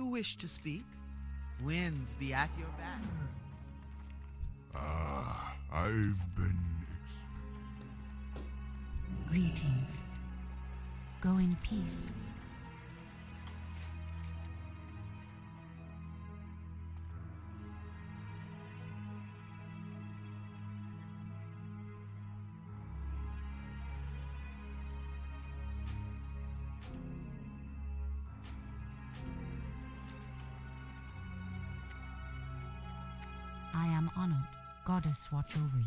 You wish to speak? Winds be at your back. I've been Greetings. Go in peace. I am honored. Goddess watch over you.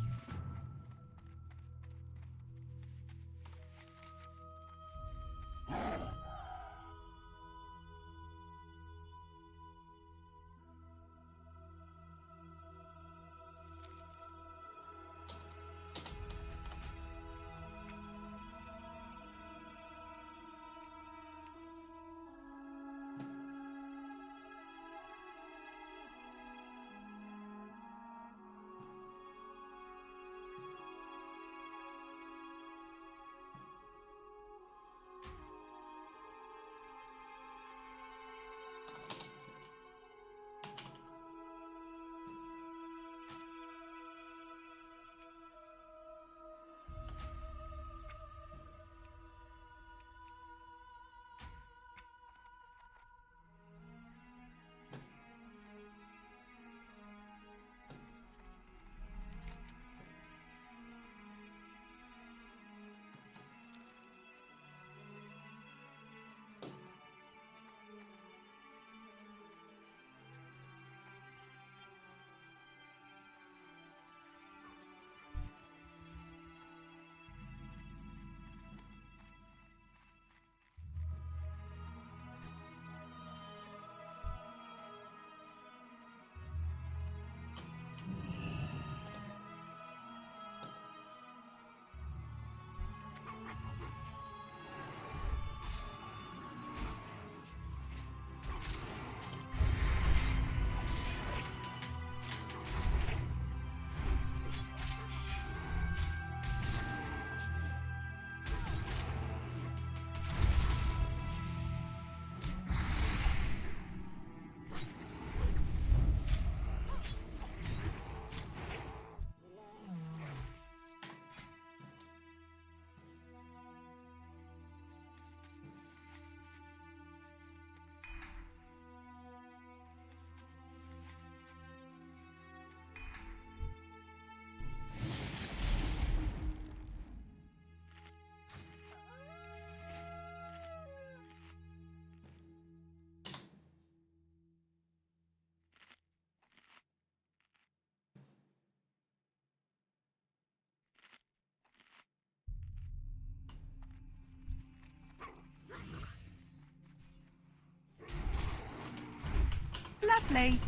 Lovely.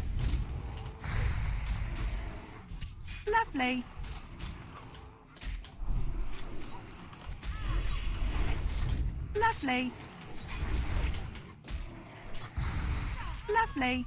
Lovely. Lovely. Lovely.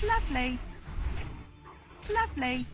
Lovely. Lovely.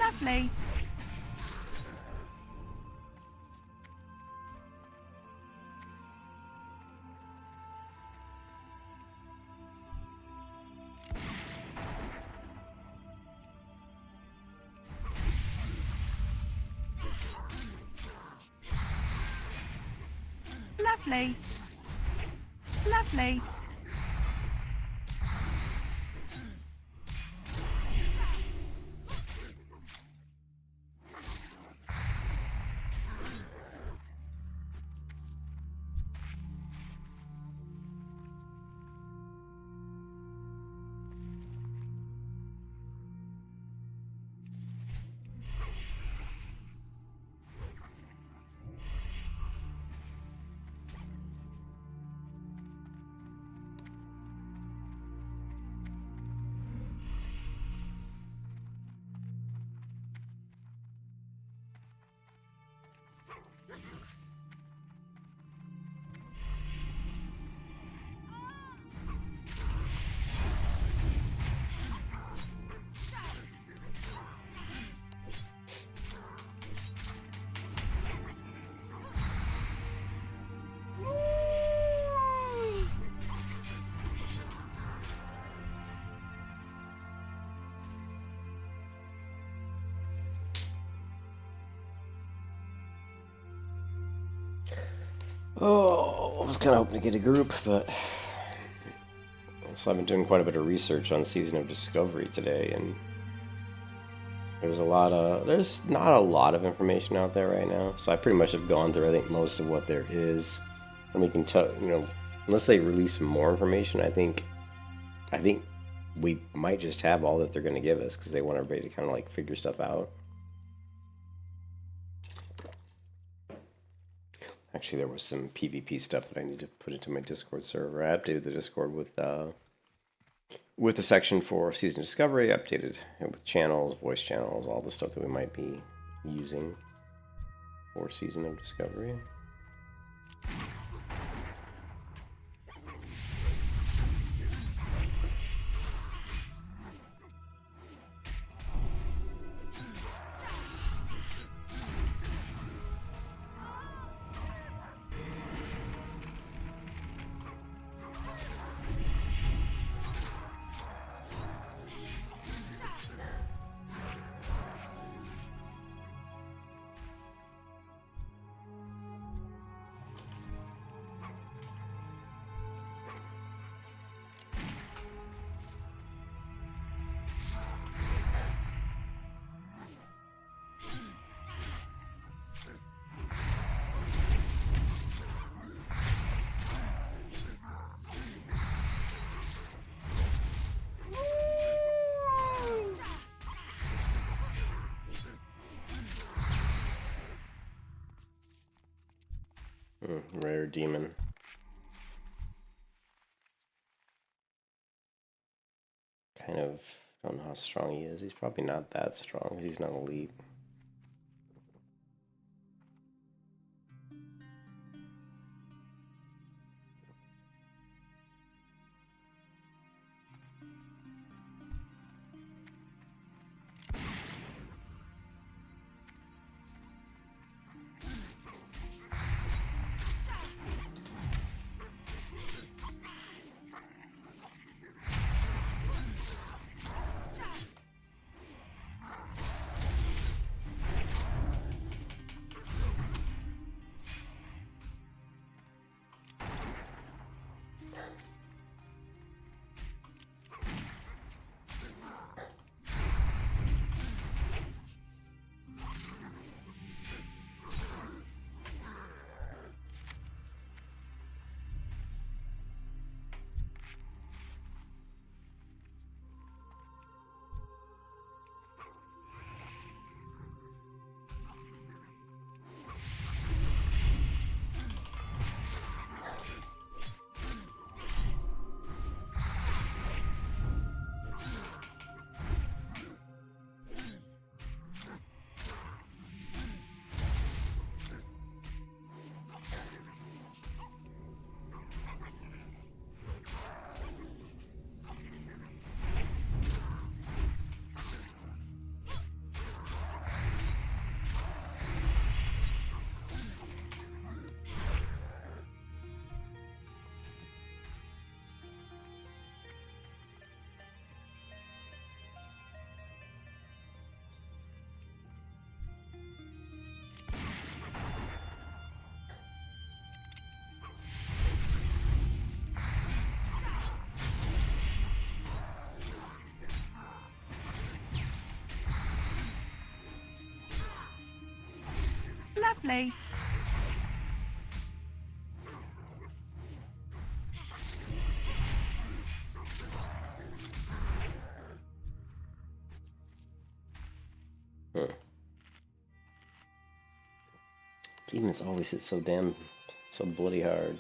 Lovely. Lovely. Lovely. Oh, I was kind of hoping to get a group, but so I've been doing quite a bit of research on Season of Discovery today, and there's not a lot of information out there right now. So I pretty much have gone through, I think, most of what there is, and we can tell, unless they release more information, I think we might just have all that they're going to give us because they want everybody to kind of like figure stuff out. Actually, there was some PvP stuff that I need to put into my Discord server. I updated the Discord with the section for Season of Discovery. I updated it with channels, voice channels, all the stuff that we might be using for Season of Discovery. Rare demon. Kind of don't know how strong he is. He's probably not that strong because he's not elite. Lovely. Demons always hit so bloody hard.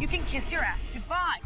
You can kiss your ass goodbye.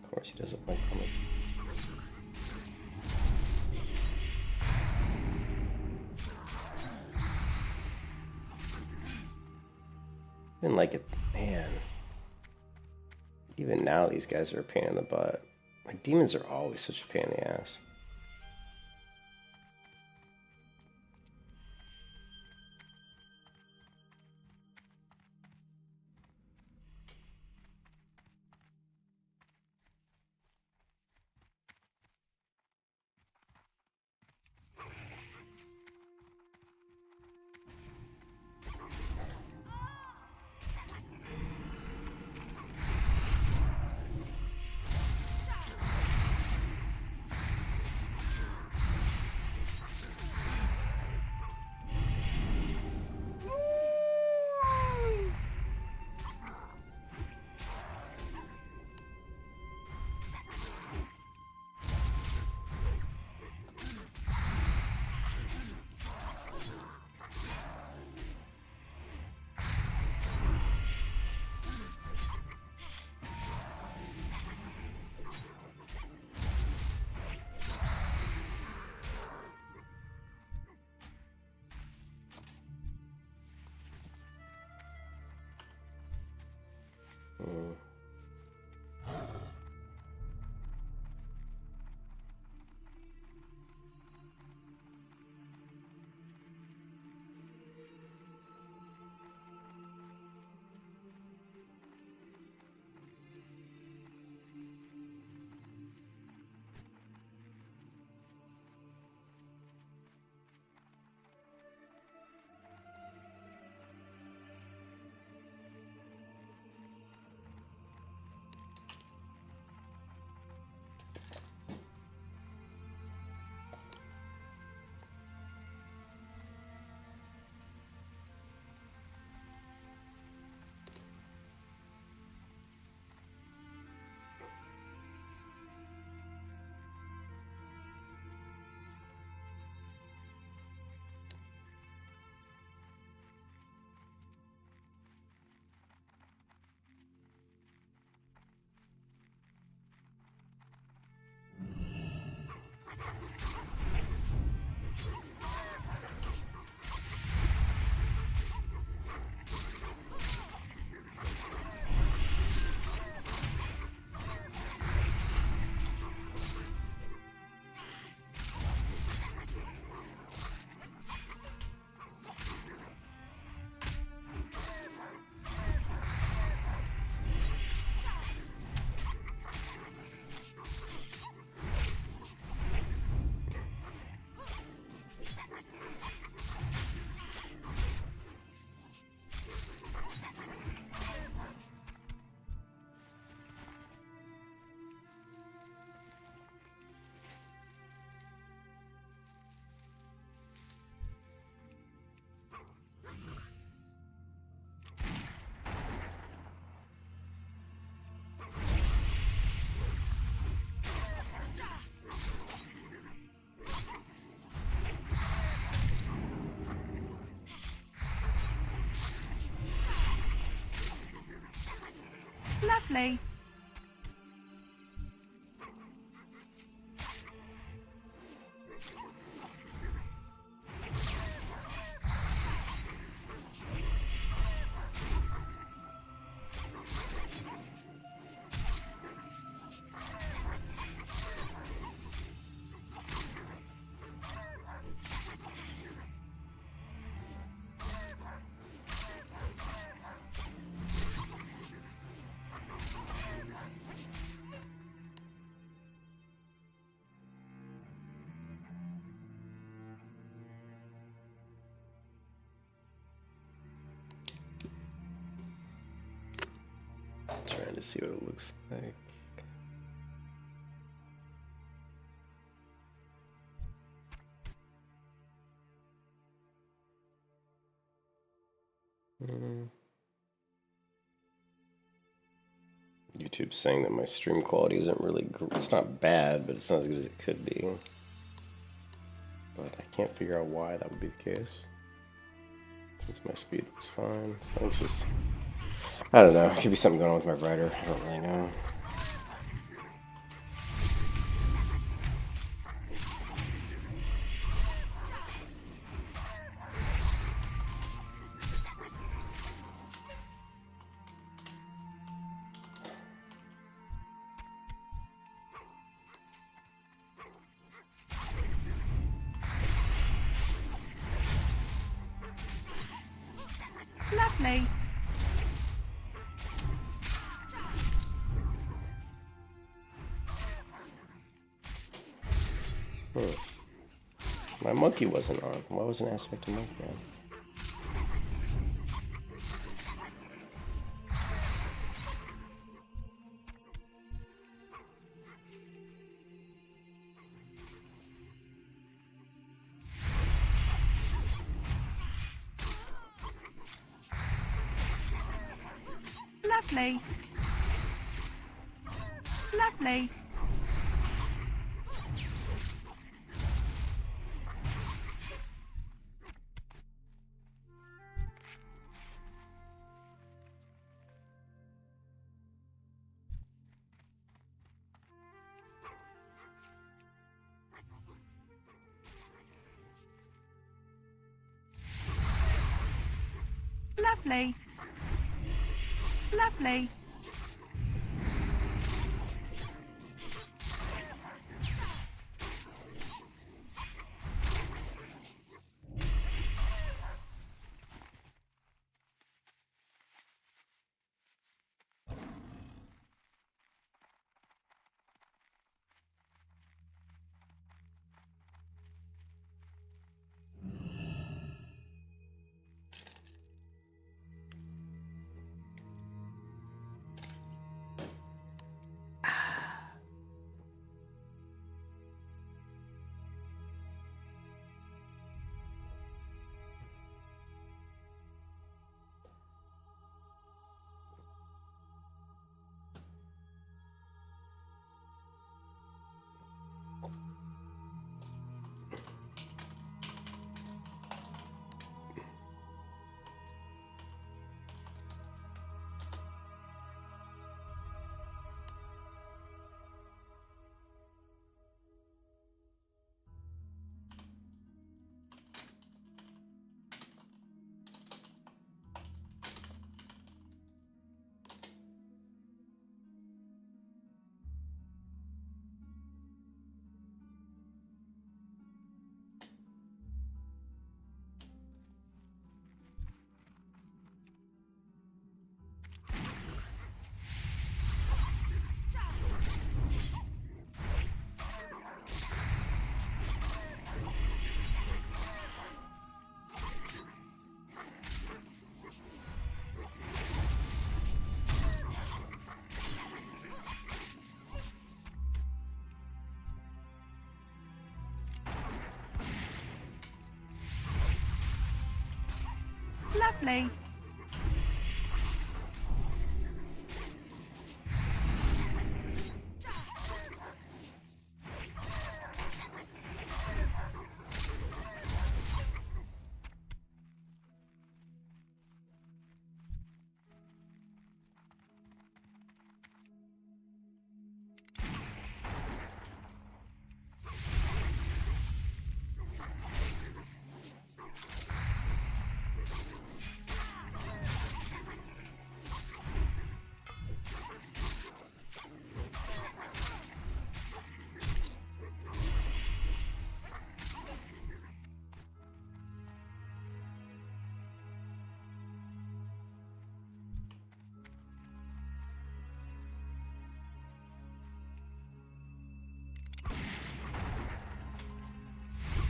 Of course he doesn't like coming. Even like it, man. Even now these guys are a pain in the butt. Like demons are always such a pain in the ass. Mm. Lovely. Trying to see what it looks like. YouTube's saying that my stream quality isn't really it's not bad, but it's not as good as it could be. But I can't figure out why that would be the case, since my speed was fine. So it's just, I don't know, it could be something going on with my writer, I don't really know. Lovely. My monkey wasn't on. Why was an aspect of monkey on? Lovely. Lovely. Lovely. Lovely. Lovely.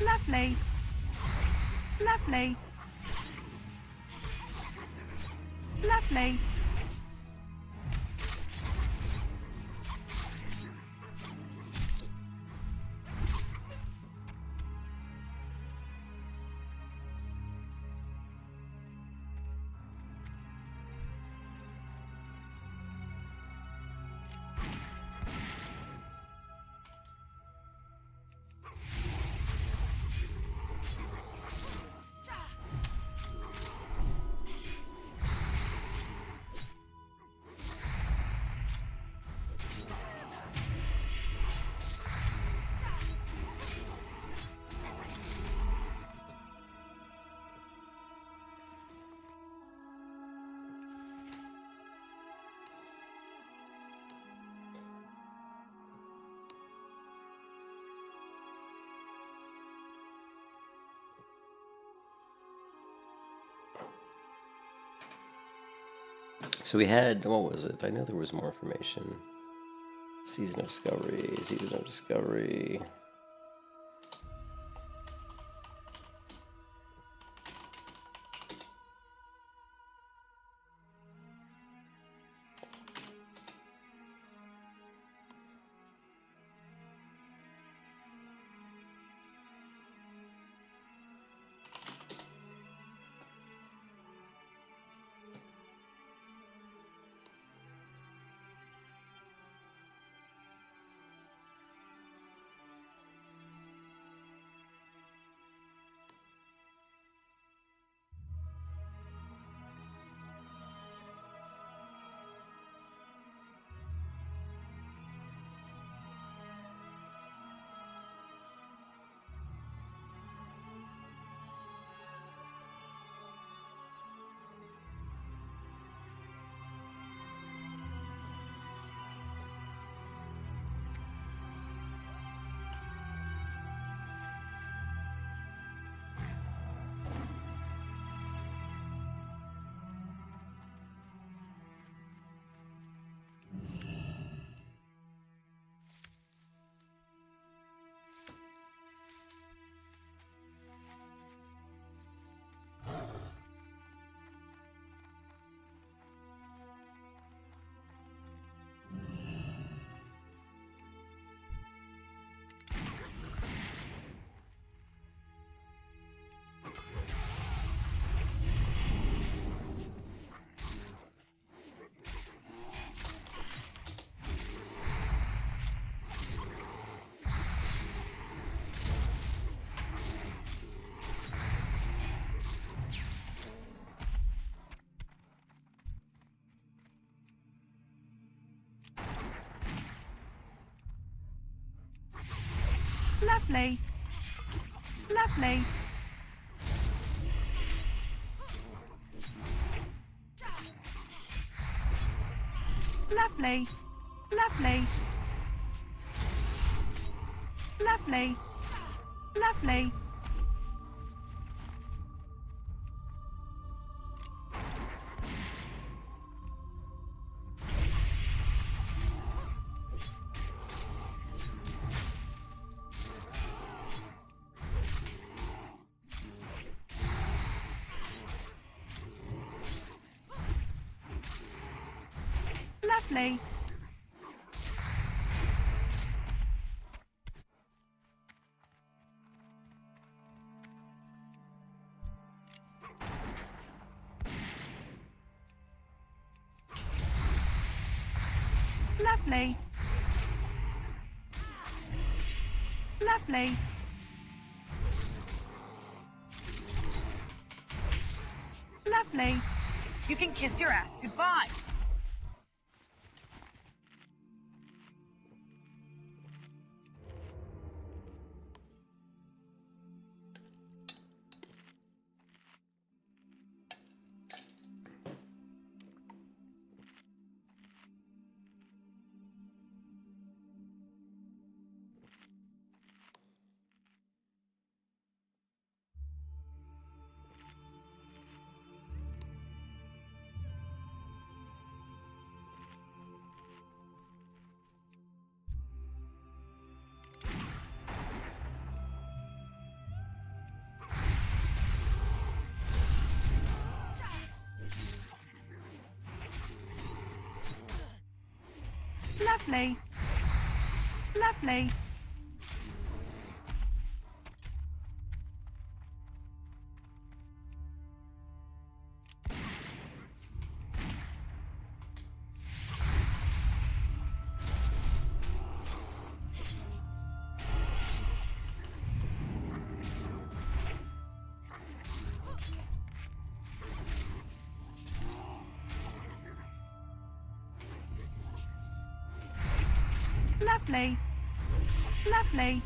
Lovely. Lovely. Lovely. So we had, what was it? I know there was more information. Season of Discovery, Season of Discovery. Lovely. Lovely. Lovely. Lovely. Lovely. Lovely. Lovely. Lovely. Lovely. Lovely. You can kiss your ass goodbye. Lovely. Lovely. Lovely. Lovely.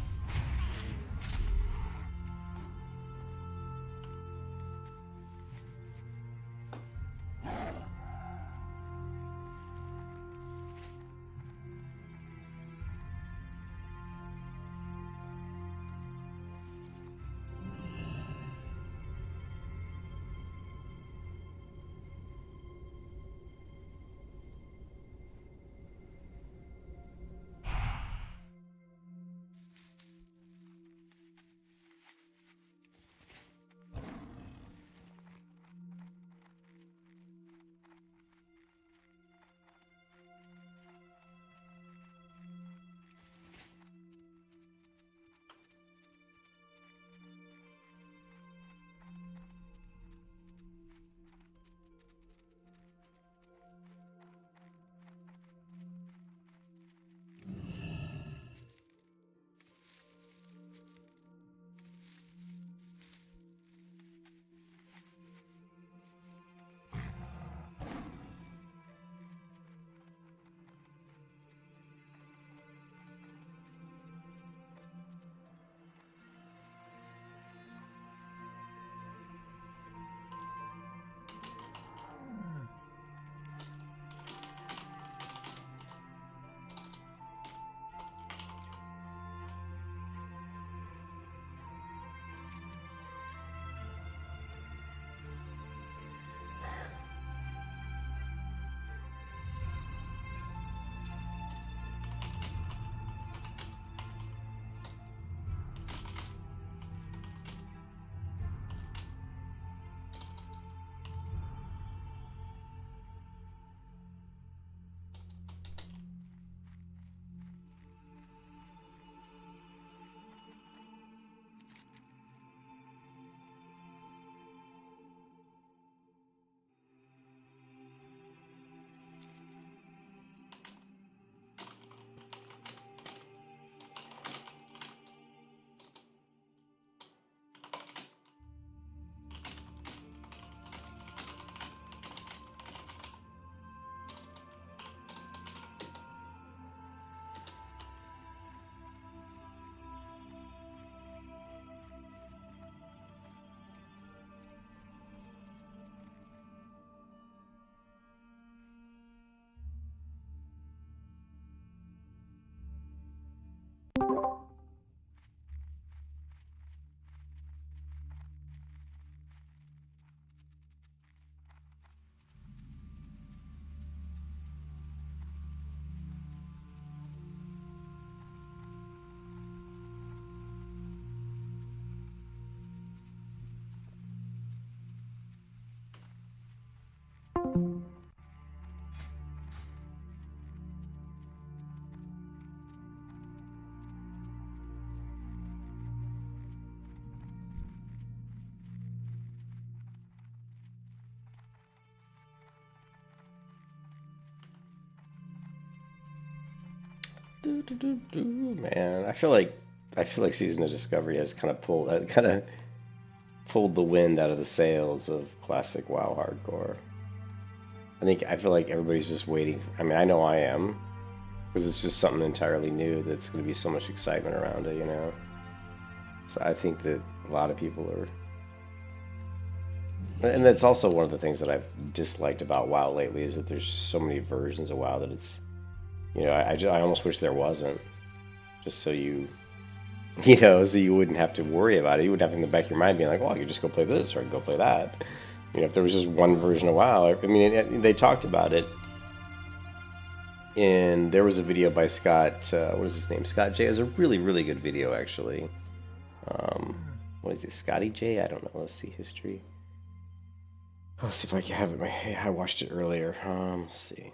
Man, I feel like Season of Discovery has kind of pulled the wind out of the sails of classic WoW hardcore. I feel like everybody's just waiting. I mean, I know I am, because it's just something entirely new that's going to be so much excitement around it, you know. So I think that a lot of people are, and that's also one of the things that I've disliked about WoW lately is that there's just so many versions of WoW that it's, you know, I almost wish there wasn't, just so you know, so you wouldn't have to worry about it. You wouldn't have in the back of your mind being like, well, I could just go play this or I could go play that. You know, if there was just one version of WoW. I mean, they talked about it. And there was a video by Scott, what is his name? Scott J. It was a really, really good video, actually. What is it? Scotty J? I don't know. Let's see history. Let's see if I can have it in my head. I watched it earlier. Let's see.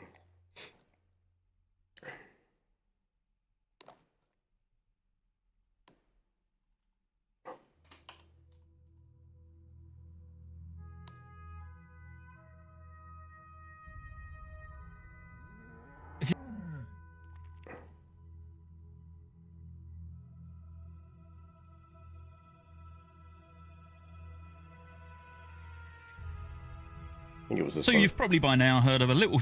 I think it was this one. You've probably by now heard of a little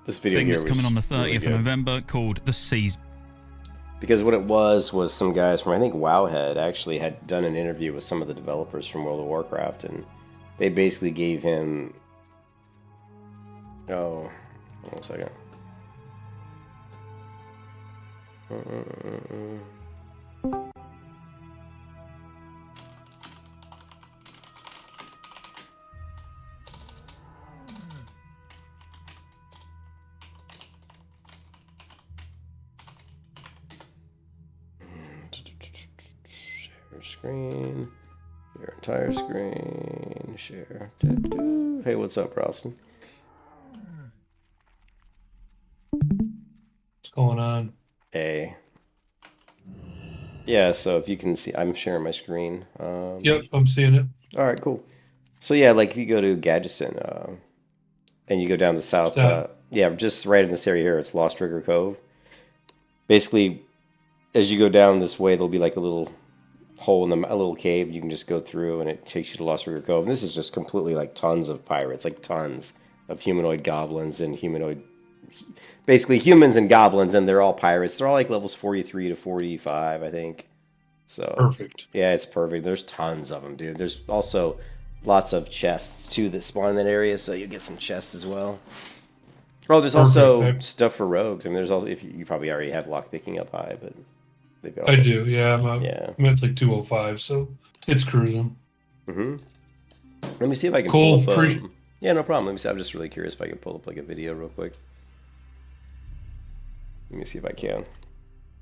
this video thing here that's coming on the 30th really of November called The Season. Because what it was some guys from, I think, Wowhead actually had done an interview with some of the developers from World of Warcraft, and they basically gave him... Oh, hold on a second. Screen, your entire screen, share. Hey, what's up, Ralston? What's going on? Hey. Yeah, so if you can see, I'm sharing my screen. Yep, I'm seeing it. All right, cool. So yeah, like if you go to Gadgeson, and you go down the south, yeah, just right in this area here, it's Lost River Cove. Basically, as you go down this way, there'll be like a little hole in a little cave you can just go through, and it takes you to Lost River Cove. And this is just completely like tons of pirates, like tons of humanoid goblins and basically humans and goblins, and they're all pirates. They're all like levels 43 to 45, I think. So Perfect. Yeah, it's perfect. There's tons of them, dude. There's also lots of chests too that spawn in that area, so you get some chests as well. Oh, there's also stuff for rogues. I mean, there's also, if you probably already have lock picking up high, but they've got I do, yeah. I'm at like 205, so it's cruising. Let me see if I can pull up. Yeah, no problem. Let me see. I'm just really curious if I can pull up like a video real quick. Let me see if I can.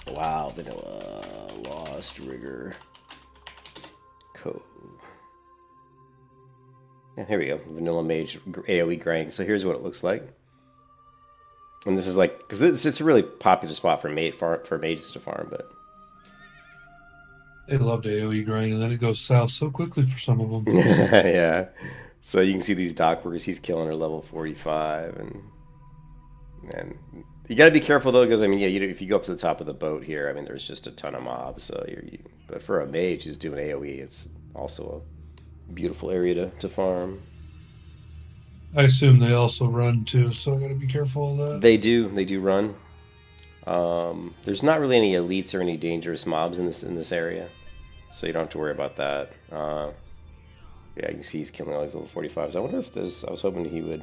Wow, vanilla Lost River Cove. Yeah, here we go. Vanilla Mage AoE grind. So here's what it looks like. And this is like, because it's a really popular spot for mages to farm, but They love the AoE grind, and then it goes south so quickly for some of them. yeah. So you can see these dockworkers. He's killing her level 45, and you got to be careful though, because I mean, yeah, if you go up to the top of the boat here, I mean, there's just a ton of mobs. So but for a mage who's doing AoE, it's also a beautiful area to farm. I assume they also run too, so I got to be careful of that. They do run. There's not really any elites or any dangerous mobs in this area, so you don't have to worry about that. Yeah, you can see he's killing all these level 45s. I wonder if there's... I was hoping he would...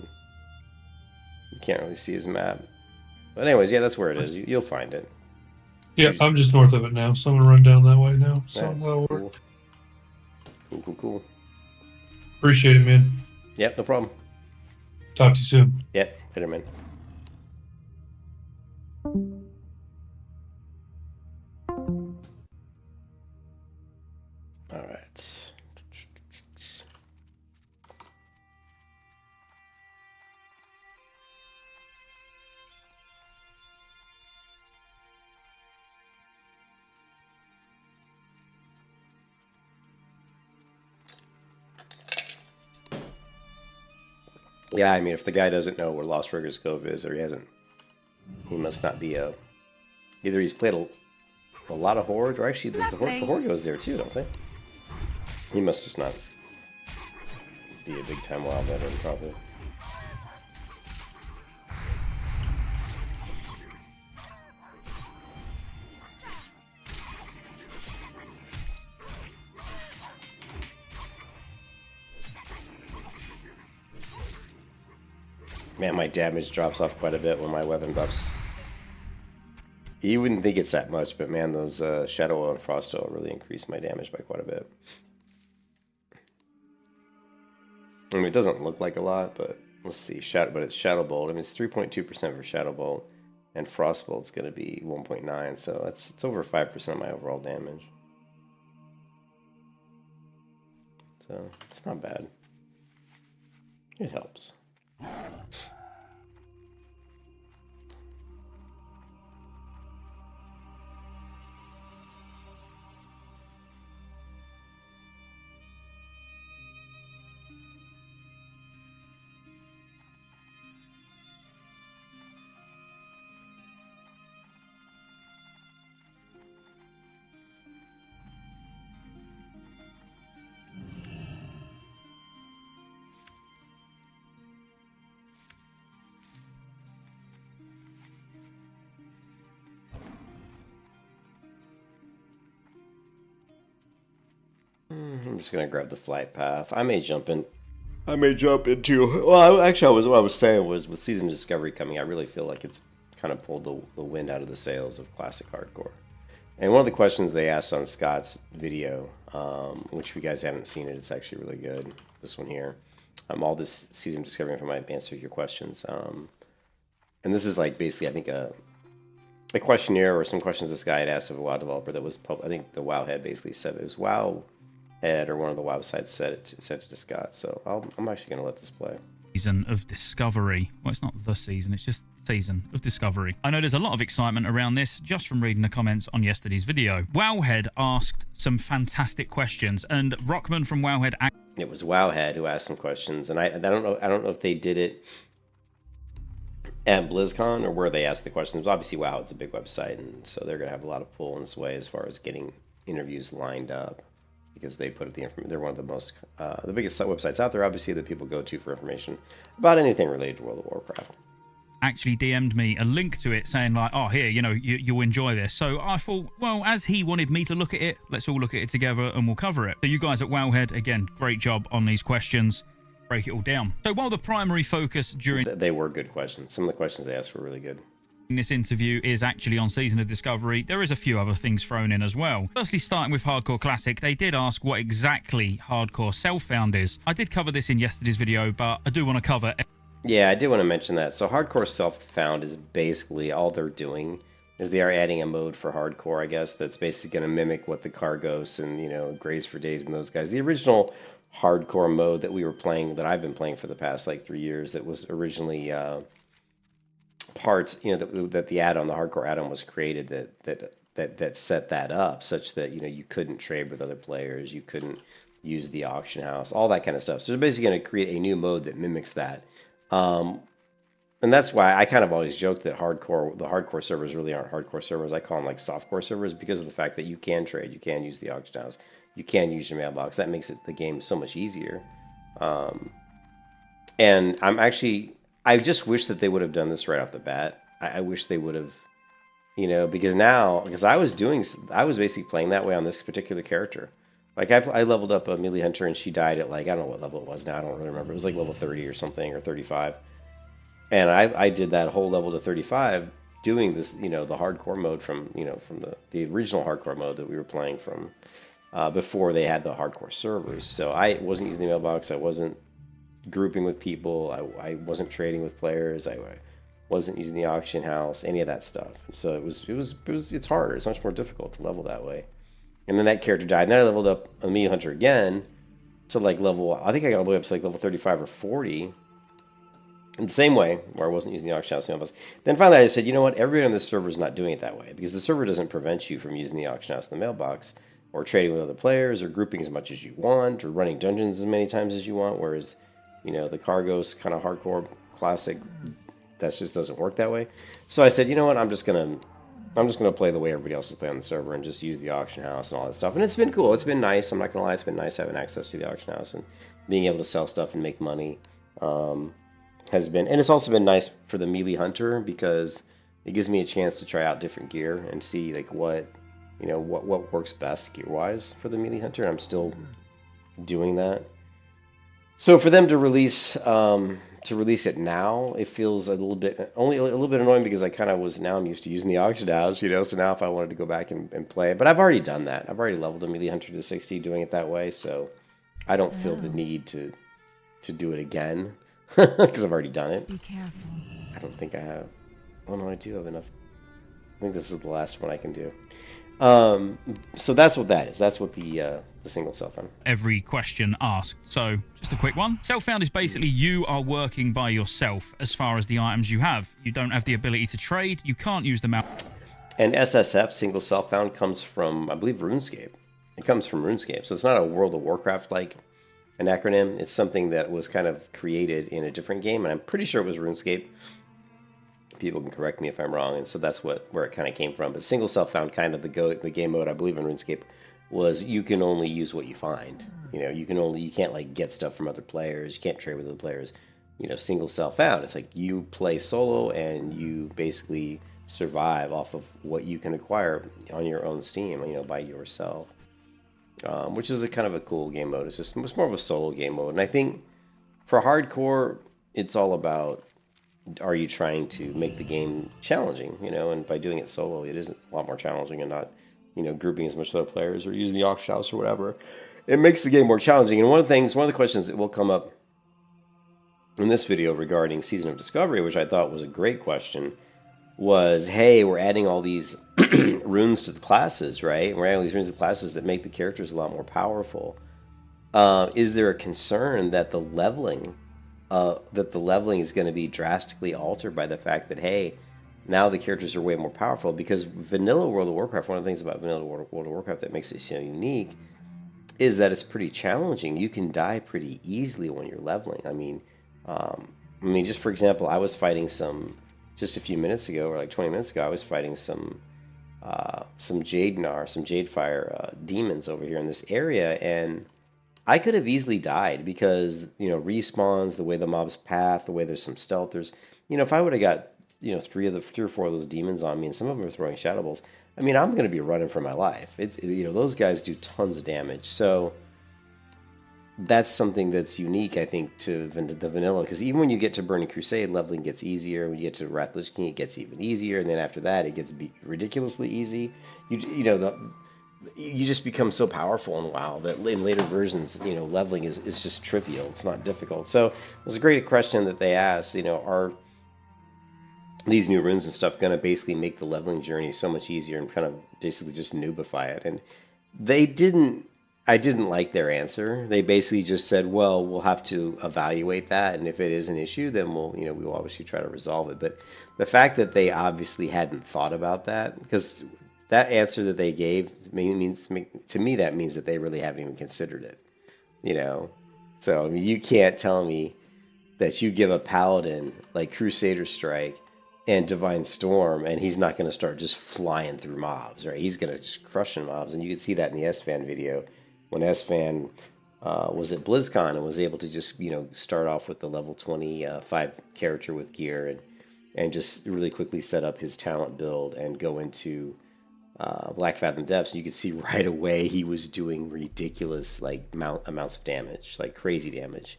You can't really see his map. But anyways, yeah, that's where it is. You'll find it. Yeah, I'm just north of it now, so I'm going to run down that way now. So that'll work. Cool. Appreciate it, man. Yep, no problem. Talk to you soon. Yep, later, man. All right. Yeah, I mean, if the guy doesn't know where Lost River's Cove is, or he must not be a Either he's played a lot of Horde, or actually the Lovely. Horde goes there too, don't they? He must just not be a big time WoW veteran, probably. Man, my damage drops off quite a bit when my weapon buffs. You wouldn't think it's that much, but man, those Shadow Oil and Frost Oil really increase my damage by quite a bit. I mean, it doesn't look like a lot, but let's see. But it's Shadow Bolt. I mean, it's 3.2% for Shadow Bolt, and Frost Bolt's going to be 1.9, so it's over 5% of my overall damage. So it's not bad. It helps. I'm just gonna grab the flight path. I may jump into. Well, actually, what I was saying was with Season Discovery coming, I really feel like it's kind of pulled the wind out of the sails of classic hardcore. And one of the questions they asked on Scott's video, which if you guys haven't seen it, it's actually really good. This one here, all this Season Discovery from my answer your questions. And this is like basically, I think a questionnaire or some questions this guy had asked of a WoW developer that was. I think the WoW head basically said it was WoW. Ed or one of the WoW sites said it to Scott, so I'm actually going to let this play. Season of Discovery. Well, it's not the season, it's just Season of Discovery. I know there's a lot of excitement around this just from reading the comments on yesterday's video. Wowhead asked some fantastic questions, and Rockman from Wowhead. It was Wowhead who asked some questions, and I don't know if they did it at BlizzCon or where they asked the questions. Obviously, WoW, it's a big website, and so they're going to have a lot of pull in this way as far as getting interviews lined up. Because they put the information, they're one of the most, the biggest websites out there, obviously, that people go to for information about anything related to World of Warcraft. Actually DM'd me a link to it saying like, oh, here, you know, you'll enjoy this. So I thought, well, as he wanted me to look at it, let's all look at it together and we'll cover it. So you guys at Wowhead, again, great job on these questions. Break it all down. So while the primary focus during... They were good questions. Some of the questions they asked were really good. This interview is actually on Season of Discovery. There is a few other things thrown in as well. Firstly, starting with Hardcore Classic, they did ask what exactly Hardcore Self-Found is. I did cover this in yesterday's video, but I do want to cover... Yeah, I do want to mention that. So Hardcore Self-Found is basically all they're doing is they are adding a mode for Hardcore, I guess, that's basically going to mimic what the Cargos and, you know, Grays for Days and those guys. The original Hardcore mode that we were playing, that I've been playing for the past, like, 3 years, that was originally... parts, you know, that the add-on, the hardcore add-on was created that set that up such that, you know, you couldn't trade with other players, you couldn't use the auction house, all that kind of stuff. So they're basically going to create a new mode that mimics that. And that's why I kind of always joke that the hardcore servers really aren't hardcore servers. I call them like softcore servers because of the fact that you can trade, you can use the auction house, you can use your mailbox. That makes the game so much easier. And I just wish that they would have done this right off the bat. I wish they would have, you know, because I was basically playing that way on this particular character. Like I leveled up a melee hunter and she died at like, I don't know what level it was now. I don't really remember. It was like level 30 or something, or 35. And I did that whole level to 35 doing this, you know, the hardcore mode from the original hardcore mode that we were playing from before they had the hardcore servers. So I wasn't using the mailbox. I wasn't grouping with people. I wasn't trading with players. I wasn't using the auction house, any of that stuff. So it's harder. It's much more difficult to level that way. And then that character died. And then I leveled up a melee hunter again to like level, I think I got all the way up to like level 35 or 40. In the same way, where I wasn't using the auction house mailbox. Then finally I said, you know what, everybody on this server is not doing it that way, because the server doesn't prevent you from using the auction house and the mailbox, or trading with other players, or grouping as much as you want, or running dungeons as many times as you want, whereas, you know, the Cargos kind of hardcore classic, that just doesn't work that way. So I said, you know what, I'm just going to I'm just going to play the way everybody else is playing on the server and just use the auction house and all that stuff. And it's been cool. It's been nice. I'm not going to lie. It's been nice having access to the auction house and being able to sell stuff and make money. Has been, and it's also been nice for the melee hunter because it gives me a chance to try out different gear and see like what works best gear wise for the melee hunter. I'm still doing that. So for them to release it now, it feels a little bit annoying because I kind of was, now I'm used to using the auction house, so now if I wanted to go back and play it, but I've already done that. I've already leveled a melee hunter to 60 doing it that way, so I don't feel the need to do it again. Because I've already done it. Be careful. I don't think I have. Oh no, I do have enough. I think this is the last one I can do. So that's what that is. That's what the single self-found. Every question asked. So just a quick one. Self-found is basically you are working by yourself as far as the items you have. You don't have the ability to trade. You can't use them out. And SSF, single self-found, comes from, I believe, RuneScape. It comes from RuneScape. So it's not a World of Warcraft-like an acronym. It's something that was kind of created in a different game, and I'm pretty sure it was RuneScape. People can correct me if I'm wrong, and so that's where it kind of came from. But single self-found, kind of the game mode, I believe, in RuneScape was you can only use what you find. You can't like get stuff from other players. You can't trade with other players. Single self-found. It's like you play solo and you basically survive off of what you can acquire on your own Steam. By yourself. Which is a kind of a cool game mode. It's more of a solo game mode. And I think for hardcore, it's all about, are you trying to make the game challenging, and by doing it solo, it is a lot more challenging and not, grouping as much with other players or using the auction house or whatever. It makes the game more challenging. And one of the questions that will come up in this video regarding Season of Discovery, which I thought was a great question, was, hey, we're adding all these runes to the classes, right? We're adding all these runes to the classes that make the characters a lot more powerful. Is there a concern that the leveling is going to be drastically altered by the fact that, hey, now the characters are way more powerful? Because vanilla World of Warcraft, one of the things about vanilla World of Warcraft that makes it so unique is that it's pretty challenging. You can die pretty easily when you're leveling. I mean, just for example, I was fighting just a few minutes ago, or like 20 minutes ago, I was fighting some Jadefire demons over here in this area, and I could have easily died because, respawns, the way the mobs path, the way there's some stealthers. If I would have got, 3 or 4 of those demons on me, and some of them are throwing shadow balls, I'm going to be running for my life. Those guys do tons of damage. So that's something that's unique, I think, to the vanilla, because even when you get to Burning Crusade, leveling gets easier. When you get to Wrath Lich King, it gets even easier, and then after that, it gets ridiculously easy. You just become so powerful in WoW that in later versions, leveling is just trivial. It's not difficult. So it was a great question that they asked. Are these new runes and stuff going to basically make the leveling journey so much easier and kind of basically just noobify it? And they didn't. I didn't like their answer. They basically just said, well, we'll have to evaluate that, and if it is an issue, then we'll obviously try to resolve it. But the fact that they obviously hadn't thought about that, because that answer that they gave to me that means that they really haven't even considered it. So you can't tell me that you give a paladin like Crusader Strike and Divine Storm, and he's not going to start just flying through mobs, right? He's going to just crushing mobs, and you can see that in the S-Fan video. When S-Fan was at BlizzCon and was able to just, start off with the level 25 character with gear and just really quickly set up his talent build and go into Black Fathom Depths, you could see right away he was doing ridiculous amounts of damage, like crazy damage.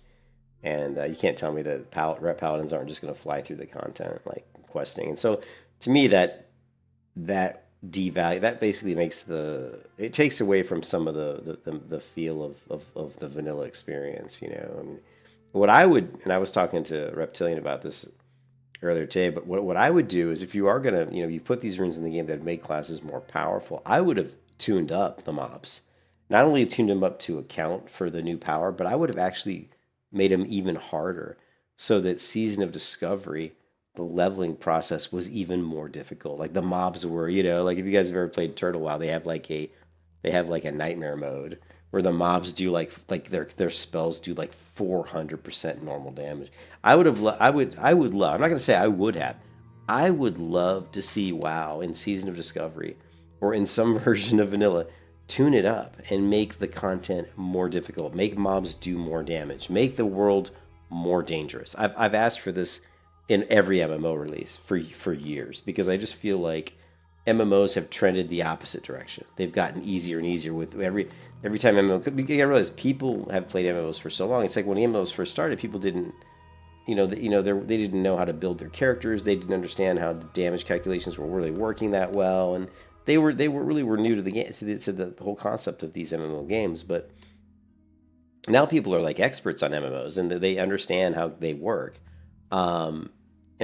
And you can't tell me that Ret Paladins aren't just going to fly through the content, like questing. And so to me, that devalue, that basically makes it takes away from some of the feel of the vanilla experience. What I would, and I was talking to Reptilian about this earlier today, but what I would do is, if you are gonna, you put these runes in the game that make classes more powerful, I would have tuned up the mobs. Not only tuned them up to account for the new power, but I would have actually made them even harder, so that Season of Discovery, the leveling process, was even more difficult. Like the mobs were, like if you guys have ever played Turtle WoW, they have like a nightmare mode where the mobs do like their spells do like 400% normal damage. I would love. I'm not gonna say I would have. I would love to see WoW in Season of Discovery or in some version of vanilla tune it up and make the content more difficult, make mobs do more damage, make the world more dangerous. I've asked for this in every MMO release for years, because I just feel like MMOs have trended the opposite direction. They've gotten easier and easier with every time MMO. You gotta realize people have played MMOs for so long. It's like when MMOs first started, people didn't, they didn't know how to build their characters. They didn't understand how the damage calculations were really working that well, and they were new to the game, to the whole concept of these MMO games. But now people are like experts on MMOs, and they understand how they work. And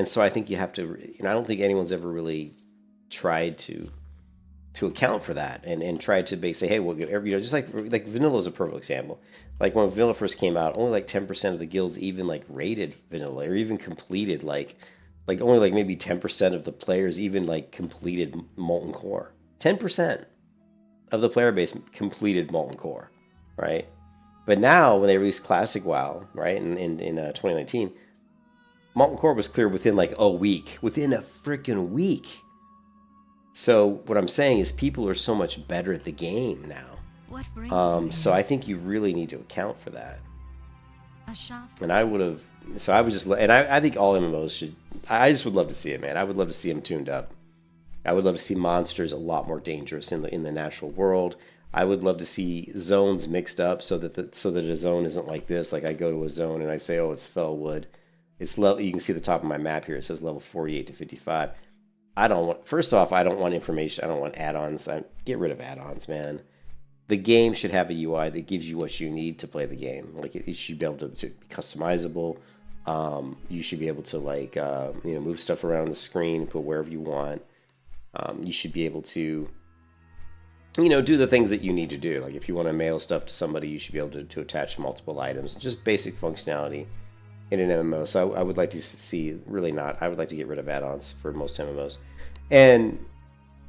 so I think you have to, I don't think anyone's ever really tried to account for that and tried to say, hey, well, just like vanilla is a perfect example. Like when vanilla first came out, only like 10% of the guilds even like rated vanilla or even completed like only like maybe 10% of the players even like completed Molten Core. 10% of the player base completed Molten Core, right? But now when they released Classic WoW, right, in 2019, Molten Core was clear within like a week, within a freaking week. So what I'm saying is people are so much better at the game now. What brings So I think you really need to account for that. a shot? And I think all MMOs should, I just would love to see it, man. I would love to see them tuned up. I would love to see monsters a lot more dangerous in the natural world. I would love to see zones mixed up so that a zone isn't like this. Like I go to a zone and I say, oh, it's Fellwood. It's level. You can see the top of my map here. It says level 48 to 55. First off, I don't want information. I don't want add-ons. Get rid of add-ons, man. The game should have a UI that gives you what you need to play the game. Like it should be able to be customizable. You should be able to move stuff around the screen, put wherever you want. You should be able to, do the things that you need to do. Like if you want to mail stuff to somebody, you should be able to attach multiple items. Just basic functionality in an MMO. So I would like to see, I would like to get rid of add-ons for most MMOs.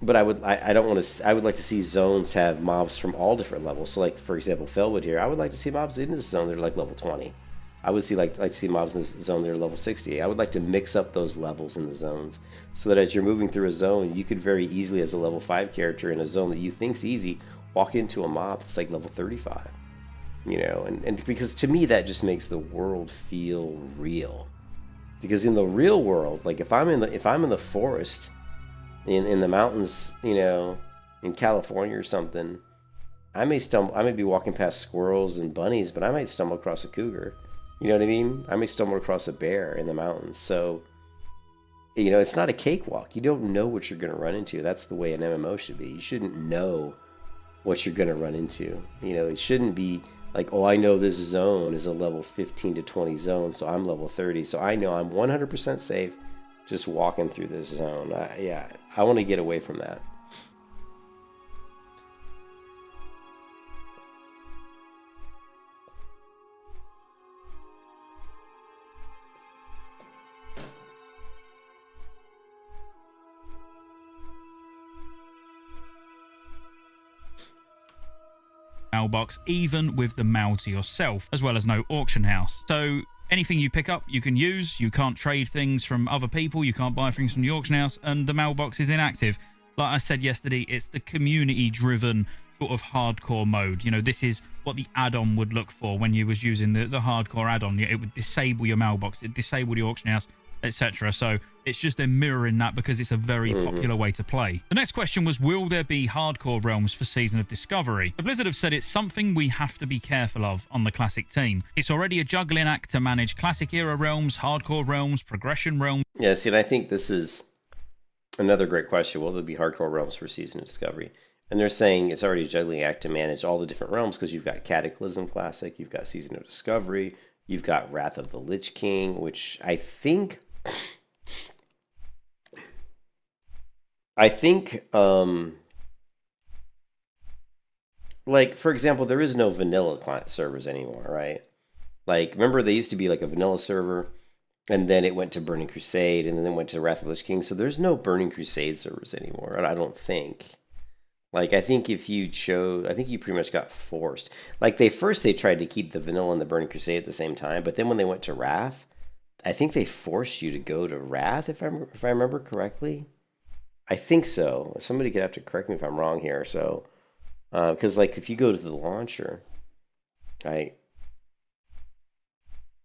But I would like to see zones have mobs from all different levels. So like, for example, Fellwood here, I would like to see mobs in this zone that are like level 20. I would like to see mobs in this zone that are level 60. I would like to mix up those levels in the zones so that as you're moving through a zone, you could very easily, as a level 5 character in a zone that you think's easy, walk into a mob that's like level 35. And because to me that just makes the world feel real. Because in the real world, like if I'm in the forest, in the mountains, in California or something, I may be walking past squirrels and bunnies, but I might stumble across a cougar. You know what I mean? I may stumble across a bear in the mountains. So, it's not a cakewalk. You don't know what you're going to run into. That's the way an MMO should be. You shouldn't know what you're going to run into. It shouldn't be like, oh, I know this zone is a level 15 to 20 zone, so I'm level 30, so I know I'm 100% safe just walking through this zone. I want to get away from that. Mailbox, even with the mail to yourself, as well as no auction house. So anything you pick up, you can use. You can't trade things from other people. You can't buy things from the auction house, and the mailbox is inactive. Like I said yesterday, it's the community-driven sort of hardcore mode. This is what the add-on would look for when you was using the hardcore add-on. It would disable your mailbox, it disable the auction house, etc. So it's just they're mirroring that because it's a very popular way to play. The next question was, will there be hardcore realms for Season of Discovery? The Blizzard have said it's something we have to be careful of on the Classic team. It's already a juggling act to manage Classic era realms, hardcore realms, progression realms. Yeah, see, and I think this is another great question. Will there be hardcore realms for Season of Discovery? And they're saying it's already a juggling act to manage all the different realms because you've got Cataclysm Classic, you've got Season of Discovery, you've got Wrath of the Lich King, which I think, like, for example, there is no vanilla client servers anymore, right? Like, remember they used to be like a vanilla server, and then it went to Burning Crusade, and then it went to Wrath of the Lich King. So there's no Burning Crusade servers anymore, I don't think. Like, I think if you chose, I think you pretty much got forced. Like, they tried to keep the vanilla and the Burning Crusade at the same time, but then when they went to Wrath, I think they forced you to go to Wrath, if I remember correctly. I think so. Somebody could have to correct me if I'm wrong here. So, because like if you go to the launcher, right?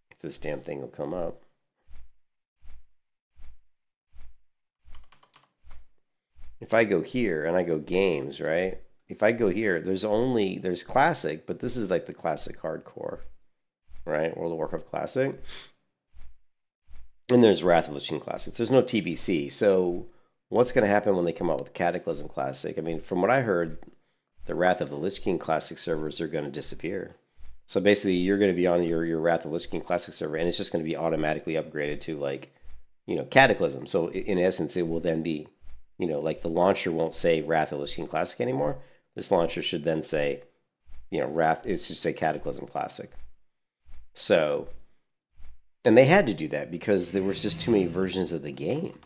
If this damn thing will come up. If I go here and I go games, right? If I go here, there's classic, but this is like the classic hardcore, right? World of Warcraft classic. And there's Wrath of the Lich King classic. There's no TBC. So what's going to happen when they come out with Cataclysm classic? I mean, from what I heard, the Wrath of the Lich King classic servers are going to disappear. So basically, you're going to be on your Wrath of the Lich King classic server, and it's just going to be automatically upgraded to like, Cataclysm. So in essence, it will then be, like the launcher won't say Wrath of the Lich King classic anymore. This launcher should then say, Wrath. It should say Cataclysm classic. So, and they had to do that because there was just too many versions of the game.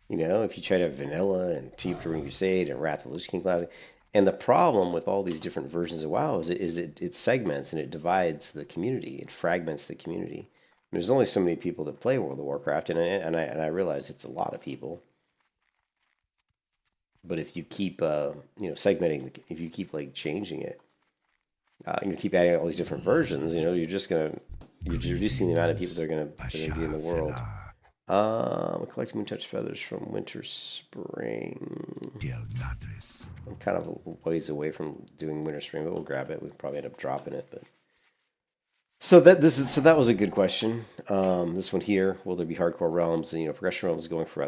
If you try to have Vanilla and Team Crusade and Wrath of the Lich King classic. And the problem with all these different versions of WoW is it segments and it divides the community. It fragments the community. There's only so many people that play World of Warcraft, and I realize it's a lot of people. But if you keep segmenting, if you keep like changing it, you keep adding all these different versions, you're reducing the amount of people that are gonna be in the world. Collect Moontouch feathers from winter, spring. I'm kind of a ways away from doing winter, spring, but we'll grab it. We'll probably end up dropping it, but. So that was a good question. This one here, will there be hardcore realms? And, progression realms going for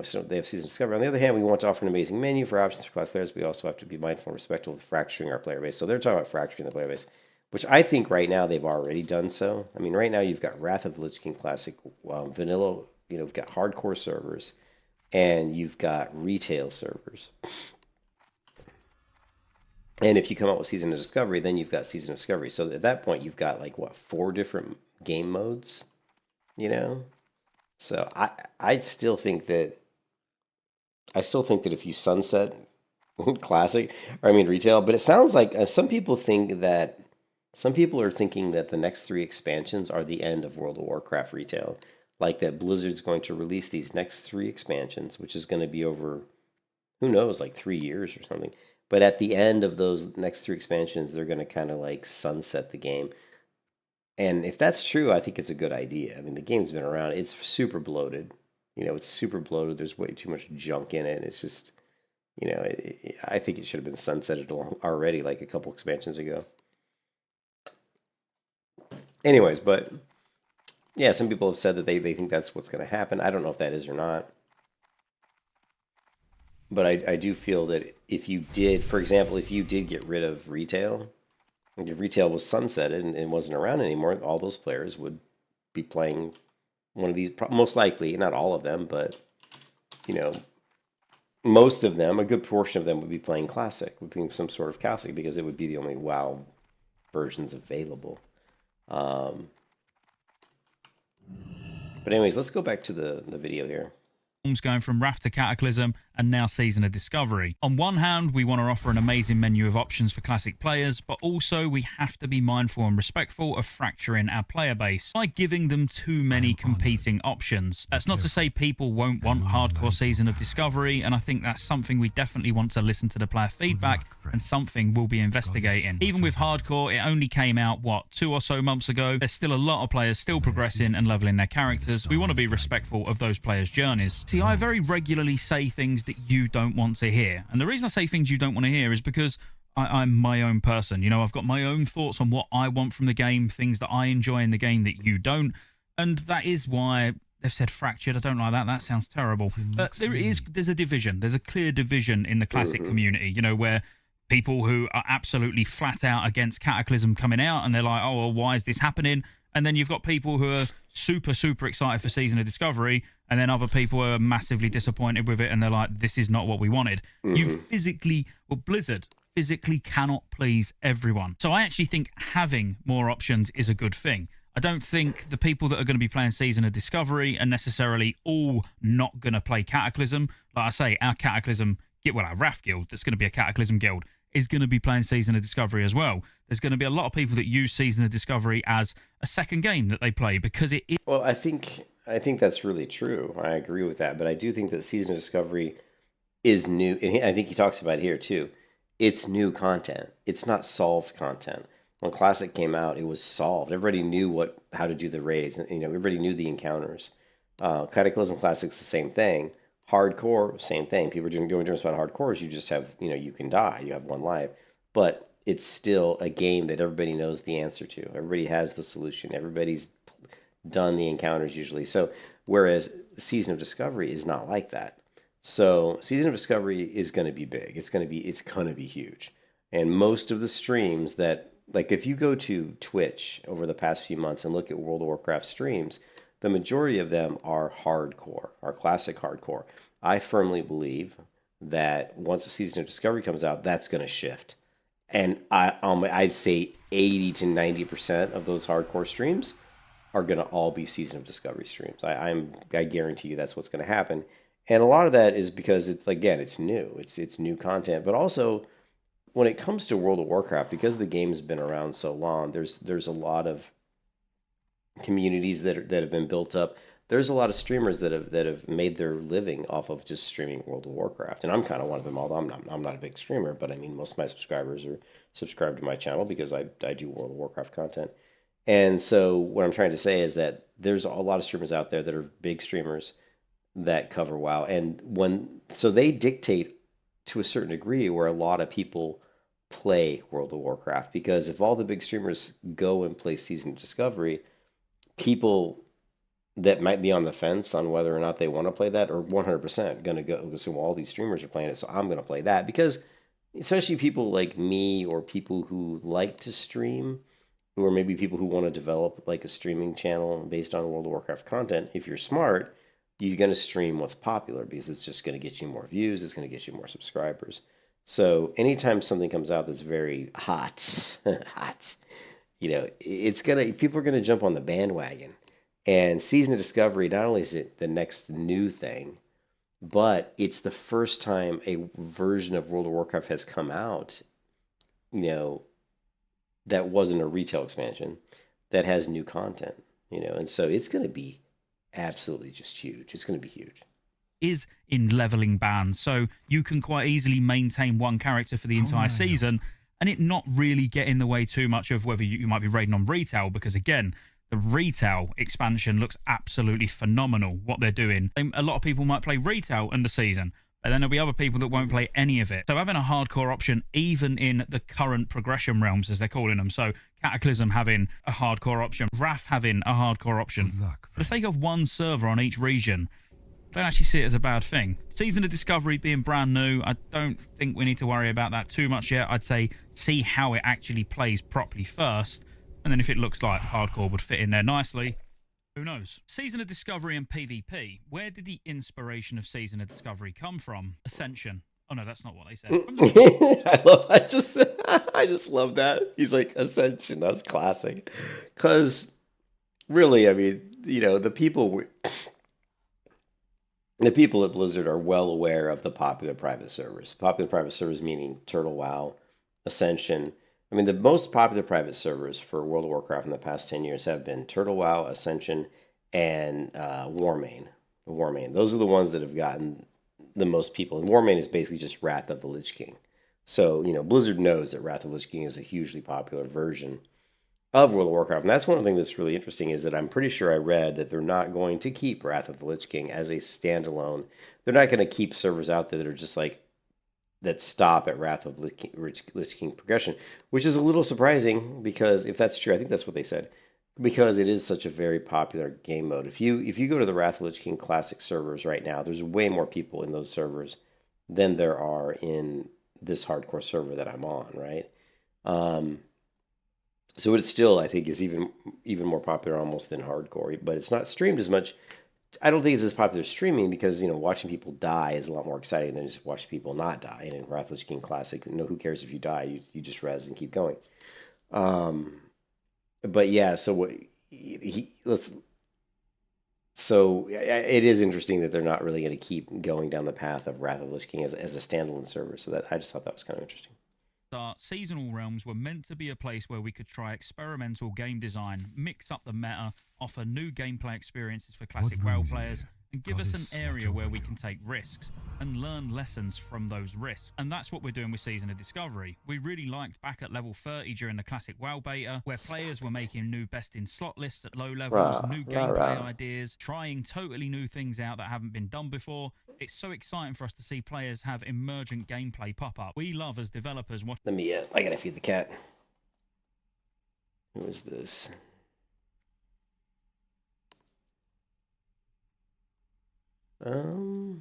so they have season discovery. On the other hand, we want to offer an amazing menu for options for class players. We also have to be mindful and respectful of fracturing our player base. So they're talking about fracturing the player base, which I think right now they've already done so. I mean, right now you've got Wrath of the Lich King Classic, vanilla. You've got hardcore servers, and you've got retail servers. And if you come out with Season of Discovery, then you've got Season of Discovery. So at that point, you've got like 4 different game modes, So I still think that if you sunset classic, retail, but it sounds like some people are thinking that the next 3 expansions are the end of World of Warcraft retail. Like that Blizzard's going to release these next 3 expansions, which is going to be over, who knows, like 3 years or something. But at the end of those next 3 expansions, they're going to kind of like sunset the game. And if that's true, I think it's a good idea. I mean, the game's been around. It's super bloated. It's super bloated. There's way too much junk in it. It's just, I think it should have been sunsetted already, like a couple expansions ago. Anyways, but yeah, some people have said that they think that's what's going to happen. I don't know if that is or not. But I do feel that if you did, for example, if you did get rid of retail, if retail was sunsetted and wasn't around anymore, all those players would be playing one of these, most likely, not all of them, but, most of them, a good portion of them would be playing Classic, would be some sort of Classic, because it would be the only WoW versions available. But anyways, let's go back to the video here. Going from Wrath to Cataclysm and now Season of Discovery. On one hand, we want to offer an amazing menu of options for classic players, but also we have to be mindful and respectful of fracturing our player base by giving them too many competing options. That's not to say people won't want hardcore Season of Discovery, and I think that's something we definitely want to listen to the player feedback and something we'll be investigating. Even with hardcore, it only came out, 2 or so months ago. There's still a lot of players still progressing and leveling their characters. We want to be respectful of those players' journeys. See, I very regularly say things that you don't want to hear. And the reason I say things you don't want to hear is because I'm my own person. I've got my own thoughts on what I want from the game, things that I enjoy in the game that you don't. And that is why they've said fractured. I don't like that. That sounds terrible. But there's a division. There's a clear division in the classic community, where people who are absolutely flat out against Cataclysm coming out and they're like, oh, well, why is this happening? And then you've got people who are super, super excited for Season of Discovery, and then other people are massively disappointed with it, and they're like, this is not what we wanted. Blizzard physically cannot please everyone. So I actually think having more options is a good thing. I don't think the people that are going to be playing Season of Discovery are necessarily all not going to play Cataclysm. Like I say, our Wrath guild, that's going to be a Cataclysm guild, is going to be playing Season of Discovery as well. There's going to be a lot of people that use Season of Discovery as a second game that they play because it is... Well, I think I think that's really true. I agree with that. But I do think that Season of Discovery is new. And I think he talks about it here too. It's new content. It's not solved content. When Classic came out, it was solved. Everybody knew how to do the raids. And, everybody knew the encounters. Cataclysm Classic's the same thing. Hardcore, same thing. People are doing different about hardcore. You just have, you can die. You have one life. But it's still a game that everybody knows the answer to. Everybody has the solution. Everybody's done the encounters usually. So whereas Season of Discovery is not like that. So Season of Discovery is going to be big. It's going to be huge. And most of the streams that, like, if you go to Twitch over the past few months and look at World of Warcraft streams, the majority of them are hardcore, are classic hardcore. I firmly believe that once the Season of Discovery comes out, that's going to shift. And I'd say 80 to 90% of those hardcore streams are going to all be Season of Discovery streams. I guarantee you that's what's going to happen. And a lot of that is because it's new. It's new content. But also, when it comes to World of Warcraft, because the game's been around so long, there's a lot of communities that have been built up. There's a lot of streamers that have made their living off of just streaming World of Warcraft, and I'm kind of one of them. Although I'm not a big streamer, but I mean most of my subscribers are subscribed to my channel because I do World of Warcraft content. And so what I'm trying to say is that there's a lot of streamers out there that are big streamers that cover WoW, and so they dictate to a certain degree where a lot of people play World of Warcraft, because if all the big streamers go and play Season of Discovery, people that might be on the fence on whether or not they want to play that are 100% going to go, so all these streamers are playing it, so I'm going to play that. Because especially people like me, or people who like to stream, or maybe people who want to develop like a streaming channel based on World of Warcraft content, if you're smart, you're going to stream what's popular, because it's just going to get you more views, it's going to get you more subscribers. So anytime something comes out that's very hot, people are going to jump on the bandwagon. And Season of Discovery, not only is it the next new thing, but it's the first time a version of World of Warcraft has come out, that wasn't a retail expansion, that has new content, and so it's going to be absolutely just huge. It's going to be huge. Is in leveling bands, so you can quite easily maintain one character for the entire season and it not really get in the way too much of whether you might be raiding on retail, because again, the retail expansion looks absolutely phenomenal, what they're doing. A lot of people might play retail in the season, but then there'll be other people that won't play any of it. So having a hardcore option, even in the current progression realms, as they're calling them, so Cataclysm having a hardcore option, Wrath having a hardcore option, for the sake of one server on each region, I don't actually see it as a bad thing. Season of Discovery being brand new, I don't think we need to worry about that too much yet. I'd say see how it actually plays properly first, and then if it looks like hardcore would fit in there nicely, who knows? Season of Discovery and PvP. Where did the inspiration of Season of Discovery come from? Ascension. Oh no, that's not what they said. I just love that. He's like, Ascension, that's classic. Because really, I mean, the people at Blizzard are well aware of the popular private servers. Popular private servers meaning Turtle WoW, Ascension. I mean, the most popular private servers for World of Warcraft in the past 10 years have been Turtle WoW, Ascension, and Warmane. Those are the ones that have gotten the most people. And Warmane is basically just Wrath of the Lich King. So, Blizzard knows that Wrath of the Lich King is a hugely popular version of World of Warcraft. And that's one thing that's really interesting, is that I'm pretty sure I read that they're not going to keep Wrath of the Lich King as a standalone. They're not going to keep servers out there that are just like, that stop at Wrath of Lich King progression, which is a little surprising, because if that's true, I think that's what they said, because it is such a very popular game mode. If you go to the Wrath of Lich King Classic servers right now, there's way more people in those servers than there are in this hardcore server that I'm on, right? So it still, I think, is even more popular almost than hardcore, but it's not streamed as much. I don't think it's as popular streaming, because watching people die is a lot more exciting than just watching people not die. And in Wrath of the Lich King Classic, who cares if you die? You just res and keep going. But yeah, so it is interesting that they're not really going to keep going down the path of Wrath of the Lich King as a standalone server. So that I just thought that was kind of interesting. seasonal realms were meant to be a place where we could try experimental game design, mix up the meta, offer new gameplay experiences for classic WoW players, and give us an area where we can take risks and learn lessons from those risks. And that's what we're doing with Season of Discovery. We really liked back at level 30 during the classic WoW beta, where players were making new best in slot lists at low levels, new gameplay ideas, trying totally new things out that haven't been done before. It's so exciting for us to see players have emergent gameplay pop up. We love as developers watching. Let me, I gotta feed the cat. Who is this? Hmm.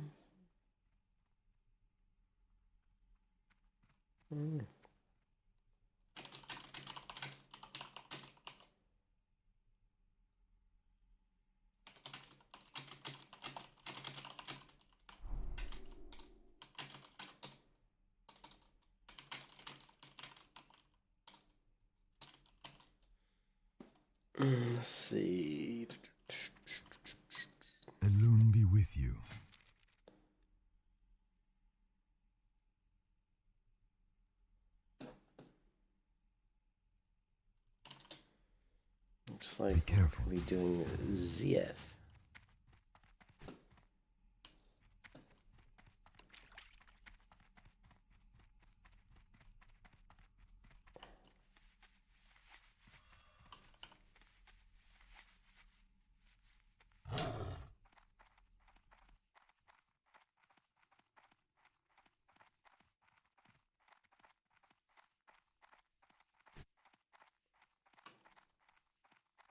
Let's see. Elune be with you. Looks like careful. we're doing ZF.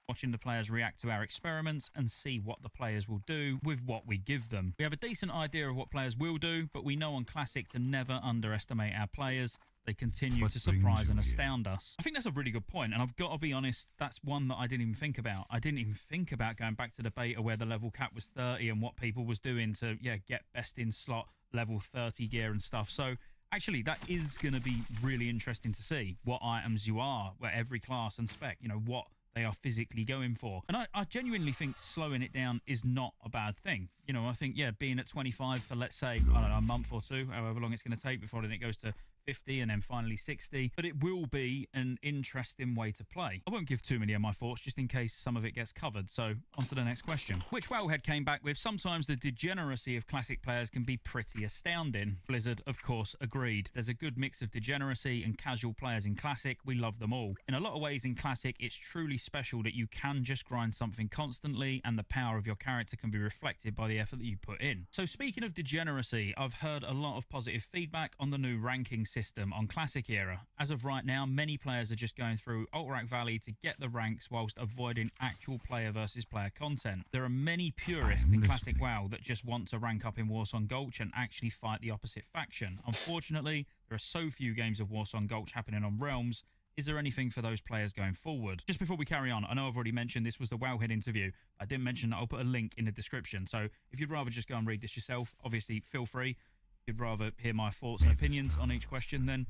Watching the players react to our experiments and see what the players will do with what we give them. We have a decent idea of what players will do, but we know on Classic to never underestimate our players. They continue to surprise and astound us. I think that's a really good point, and I've got to be honest, that's one that I didn't even think about. I didn't even think about going back to the beta where the level cap was 30 and what people was doing to, get best in slot level 30 gear and stuff. So actually, that is going to be really interesting to see what items you are, where every class and spec, what they are physically going for. And I genuinely think slowing it down is not a bad thing. I think, being at 25 for, let's say, I don't know, a month or two, however long it's going to take before then it goes to 50 and then finally 60. But it will be an interesting way to play. I won't give too many of my thoughts just in case some of it gets covered. So on to the next question. Which Wellhead came back with, sometimes the degeneracy of classic players can be pretty astounding. Blizzard, of course, agreed. There's a good mix of degeneracy and casual players in classic. We love them all. In a lot of ways in classic, it's truly special that you can just grind something constantly and the power of your character can be reflected by the effort that you put in. So speaking of degeneracy, I've heard a lot of positive feedback on the new ranking system on Classic era. As of right now, many players are just going through Alterac Valley to get the ranks whilst avoiding actual player versus player content. There are many purists in Classic WoW that just want to rank up in Warsong Gulch and actually fight the opposite faction. Unfortunately, there are so few games of Warsong Gulch happening on Realms. Is there anything for those players going forward? Just before we carry on, I know I've already mentioned this was the Wowhead interview. I didn't mention that I'll put a link in the description. So if you'd rather just go and read this yourself, obviously feel free. If you'd rather hear my thoughts and opinions on each question, then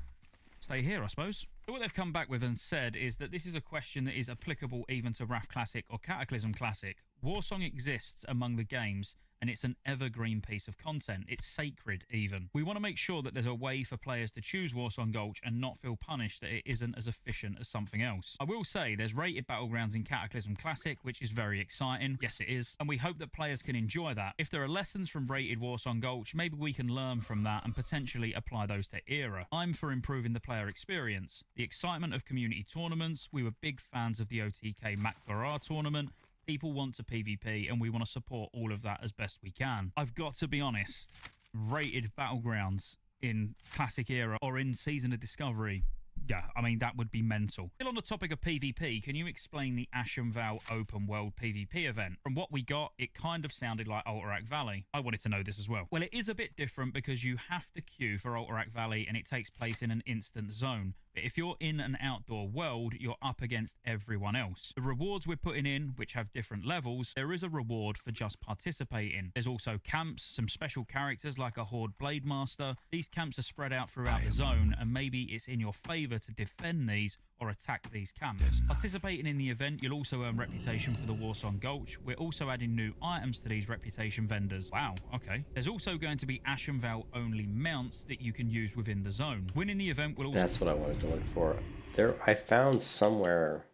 stay here, I suppose. So what they've come back with and said is that this is a question that is applicable even to Wrath Classic or Cataclysm Classic. Warsong exists among the games, and it's an evergreen piece of content. It's sacred, even. We want to make sure that there's a way for players to choose Warsong Gulch and not feel punished that it isn't as efficient as something else. I will say there's rated battlegrounds in Cataclysm Classic, which is very exciting. Yes, it is. And we hope that players can enjoy that. If there are lessons from rated Warsong Gulch, maybe we can learn from that and potentially apply those to Era. I'm for improving the player experience. The excitement of community tournaments. We were big fans of the OTK MacBarar tournament. People want to PvP, and we want to support all of that as best we can. I've got to be honest, rated battlegrounds in Classic Era or in Season of Discovery, yeah, I mean, that would be mental. Still on the topic of PvP, can you explain the Ashenvale open world PvP event? From what we got, it kind of sounded like Alterac Valley. I wanted to know this as well. Well, it is a bit different because you have to queue for Alterac Valley and it takes place in an instant zone. But if you're in an outdoor world, you're up against everyone else. The rewards we're putting in, which have different levels, there is a reward for just participating. There's also camps, some special characters like a Horde Blade Master. These camps are spread out throughout the zone, and maybe it's in your favor to defend these or attack these camps. Participating in the event, you'll also earn reputation for the Warsong Gulch. We're also adding new items to these reputation vendors. Wow, okay. There's also going to be Ashenvale only mounts that you can use within the zone. Winning the event will also... That's what I wanted to look for. There, I found somewhere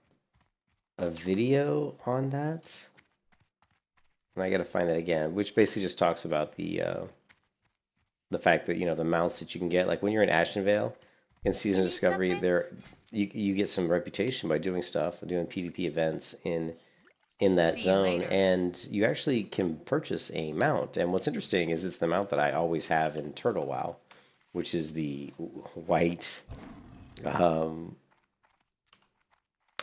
a video on that, and I got to find that again, which basically just talks about the fact that, you know, the mounts that you can get, like when you're in Ashenvale in Season of Discovery, there you get some reputation by doing stuff, doing PvP events in that zone, and you actually can purchase a mount. And what's interesting is it's the mount that I always have in Turtle WoW, which is the white.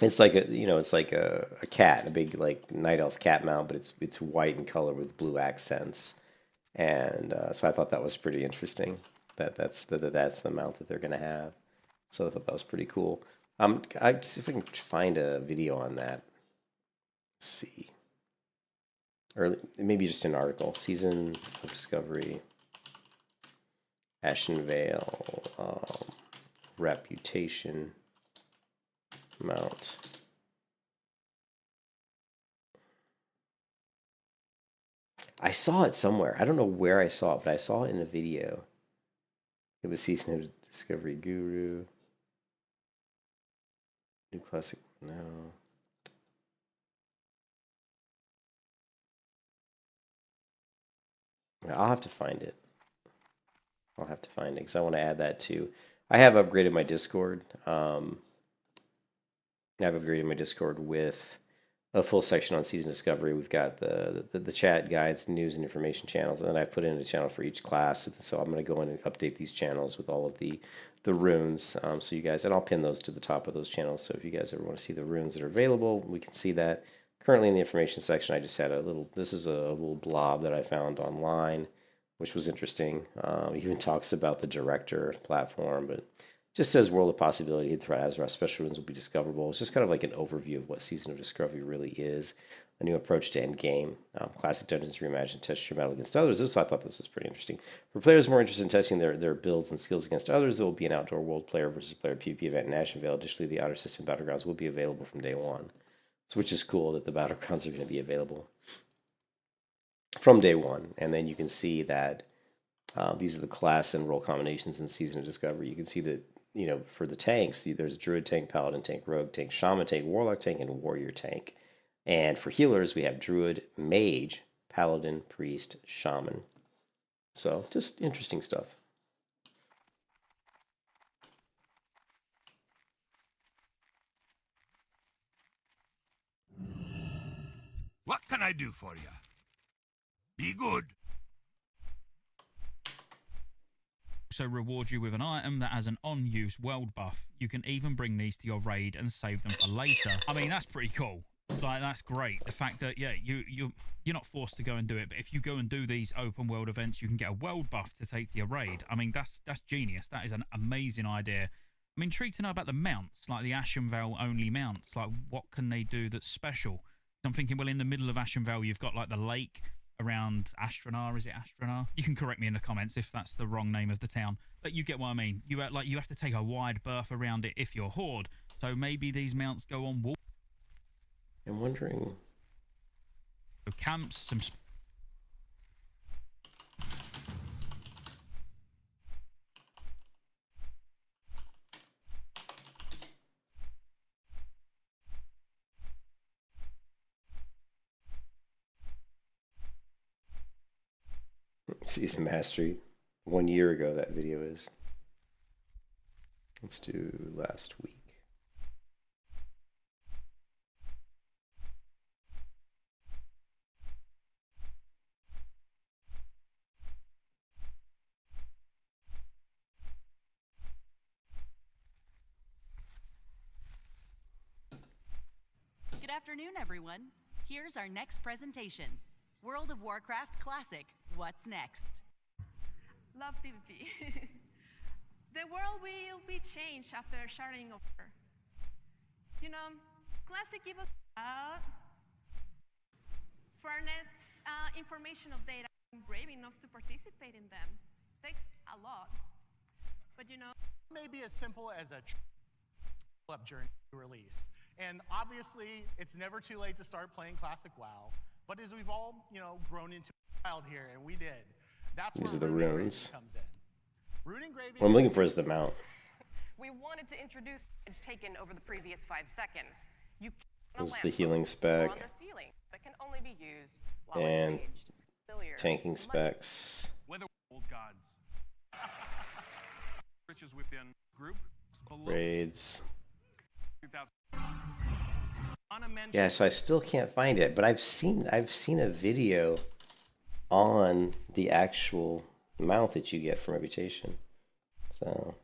It's like a cat, a big like night elf cat mount, but it's white in color with blue accents. And so I thought that was pretty interesting. That's the mount that they're gonna have. So I thought that was pretty cool. I see if I can find a video on that. Let's see. Or maybe just an article. Season of Discovery. Ashenvale. Reputation. Mount. I saw it somewhere. I don't know where I saw it, but I saw it in a video. It was Season of Discovery Guru. New Classic. No. I'll have to find it. I'll have to find it because I want to add that too. I have upgraded my Discord. I've upgraded my Discord with a full section on Season Discovery. We've got the chat guides, news and information channels, and then I've put in a channel for each class. So I'm going to go in and update these channels with all of the runes. So you guys, and I'll pin those to the top of those channels. So if you guys ever want to see the runes that are available, we can see that. Currently in the information section, I just had this is a little blob that I found online, which was interesting. It even talks about the director platform, but just says World of Possibility, throughout Azeroth, special runes will be discoverable. It's just kind of like an overview of what Season of Discovery really is. A new approach to endgame. Classic dungeons reimagined, test your metal against others. So I thought this was pretty interesting. For players more interested in testing their builds and skills against others, there will be an outdoor world player versus player PvP event in Ashenvale. Additionally, the outer system battlegrounds will be available from day one. So, which is cool that the battlegrounds are going to be available from day one. And then you can see that these are the class and role combinations in Season of Discovery. You can see that, you know, for the tanks, there's Druid tank, Paladin tank, Rogue tank, Shaman tank, Warlock tank, and Warrior tank. And for healers, we have Druid, Mage, Paladin, Priest, Shaman. So, just interesting stuff. What can I do for you? Be good. Also reward you with an item that has an on-use world buff. You can even bring these to your raid and save them for later. I mean, that's pretty cool. Like, that's great. The fact that, yeah, you're not forced to go and do it, but if you go and do these open world events, you can get a world buff to take to your raid. I mean, that's genius. That is an amazing idea. I'm intrigued to know about the mounts, like the Ashenvale only mounts. Like, what can they do that's special? I'm thinking, well, in the middle of Ashenvale, you've got like the lake around Astronar. Is it Astronar? You can correct me in the comments if that's the wrong name of the town, but you get what I mean. You have to take a wide berth around it if you're Horde. So maybe these mounts go on wall. I'm wondering. Camps, some. Season Mastery. 1 year ago, that video is. Let's do last week. Good afternoon, everyone. Here's our next presentation. World of Warcraft Classic. What's next? Love PvP. The world will be changed after sharding over. You know, Classic gives us Furnet's information of data. I'm brave enough to participate in them. Takes a lot. But you know, maybe as simple as a up journey to release. And obviously, it's never too late to start playing classic WoW. But as we've all, grown into a child here, and we did, that's These where are the rune engraving runes. comes in. Rune engraving. What I'm looking for is the mount. We wanted to introduce damage taken over the previous 5 seconds. You This is the healing spec on the ceiling, but can only be used while and engaged. Familiar. tanking specs. Whether old gods. Riches within group. Raids. 2000. Yeah, so I still can't find it, but I've seen a video on the actual mount that you get from Reputation. So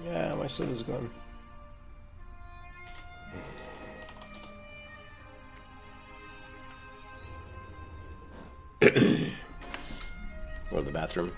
Yeah, my soda's gone. Go to the bathroom.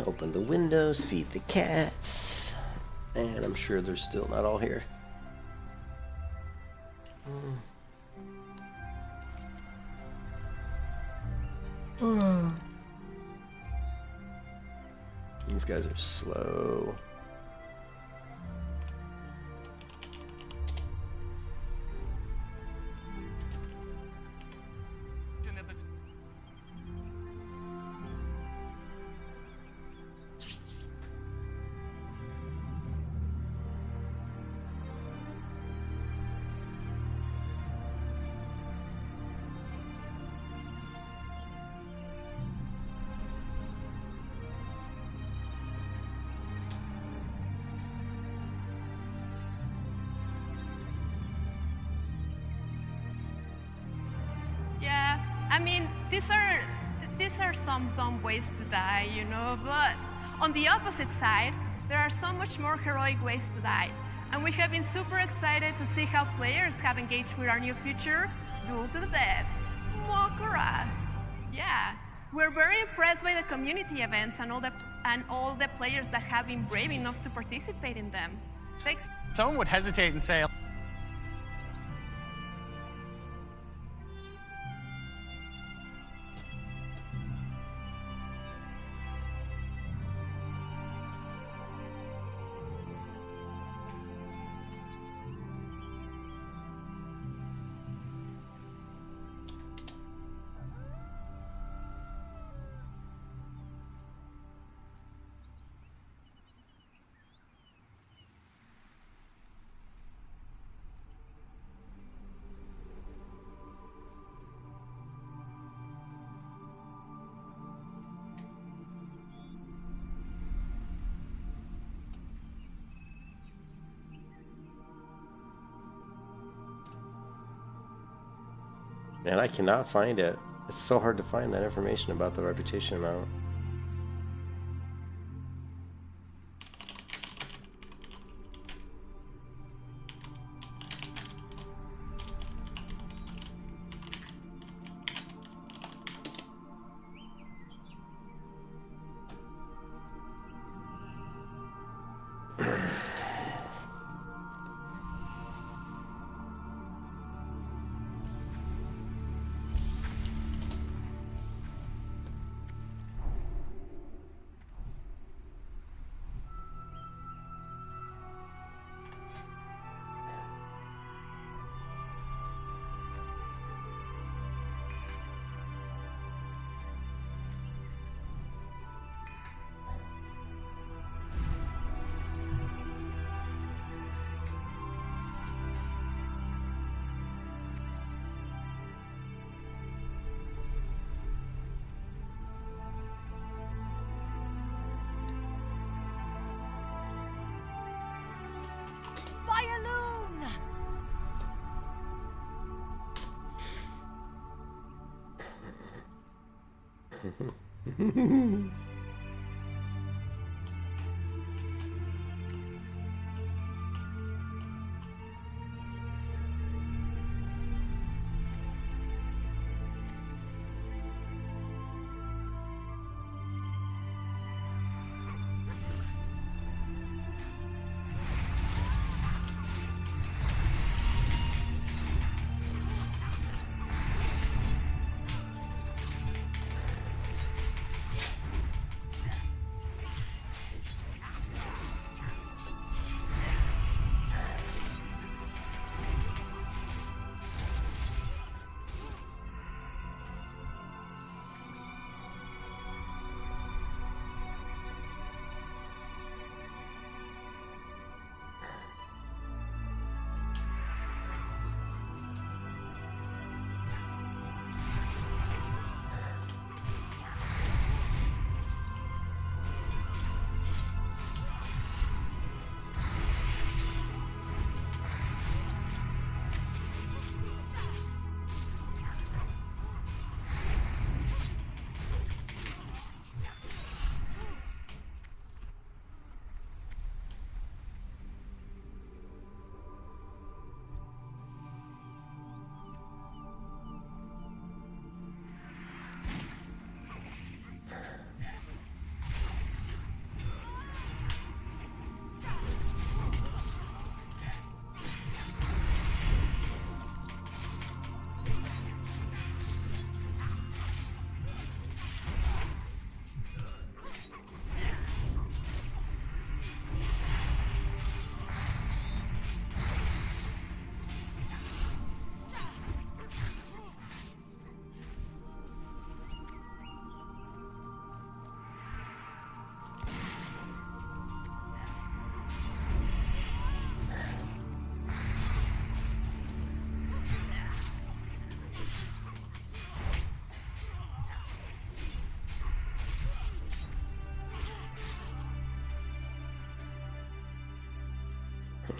Open the windows, feed the cats. And I'm sure they're still not all here. These guys are slow. Yeah, I mean, these are some dumb ways to die, you know, but on the opposite side, there are so much more heroic ways to die. And we have been super excited to see how players have engaged with our new feature, Duel to the Death. Wakara. Yeah, we're very impressed by the community events and all the players that have been brave enough to participate in them. Someone would hesitate and say, Man, I cannot find it. It's so hard to find that information about the reputation amount.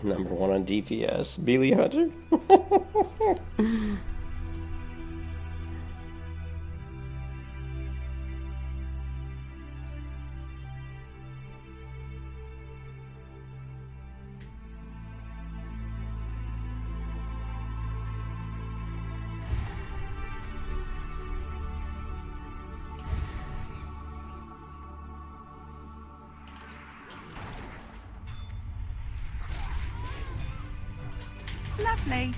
Number 1 on DPS. Beely Hunter? Lovely.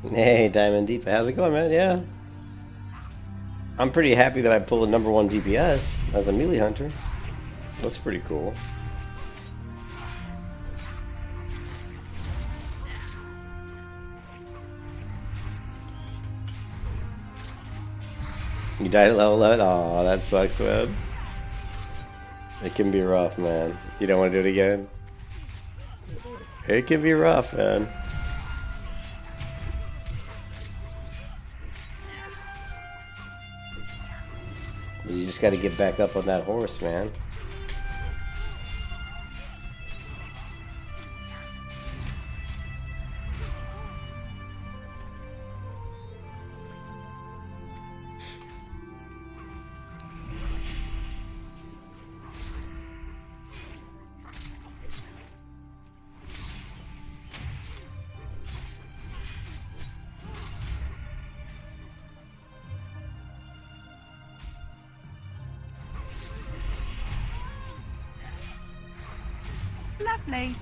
Hey, Diamond Deep. How's it going, man? Yeah. I'm pretty happy that I pulled a #1 DPS as a melee hunter. That's pretty cool. You died at level 11? Aw, that sucks, Web. It can be rough, man. You don't want to do it again? It can be rough, man. You just got to get back up on that horse, man. Lovely.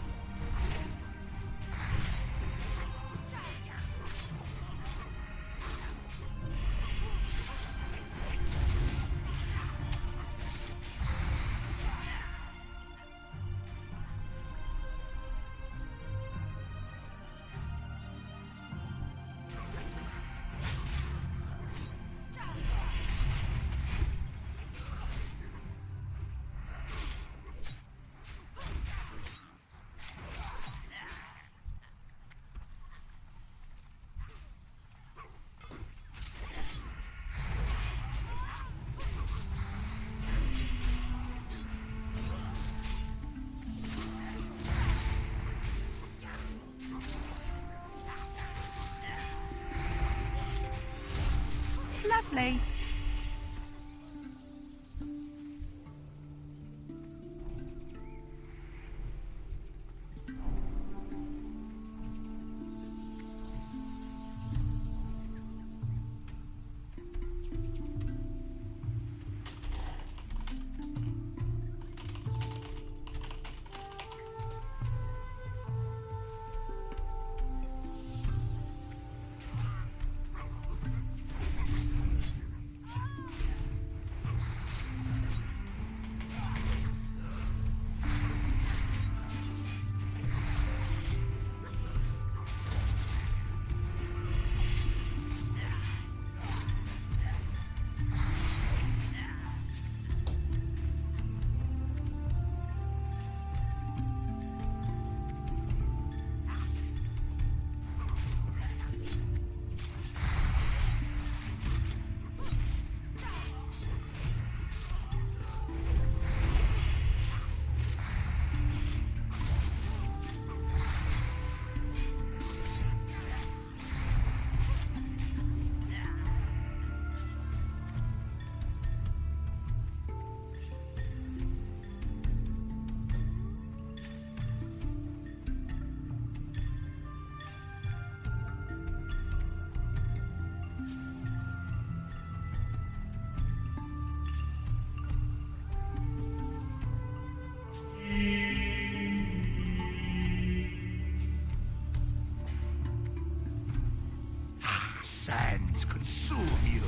Lovely. Sands consume you.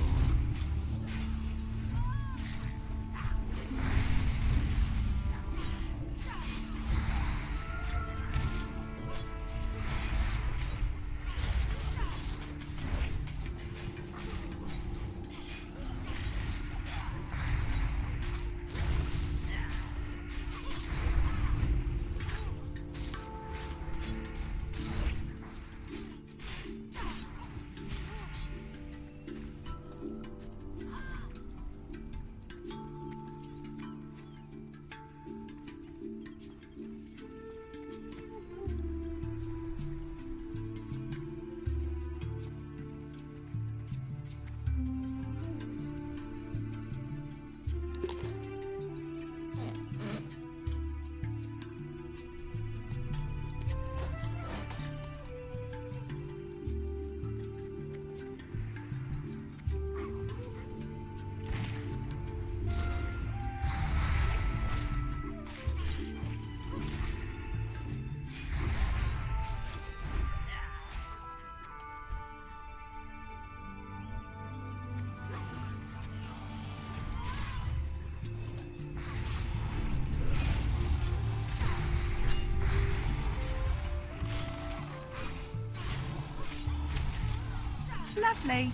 Lovely.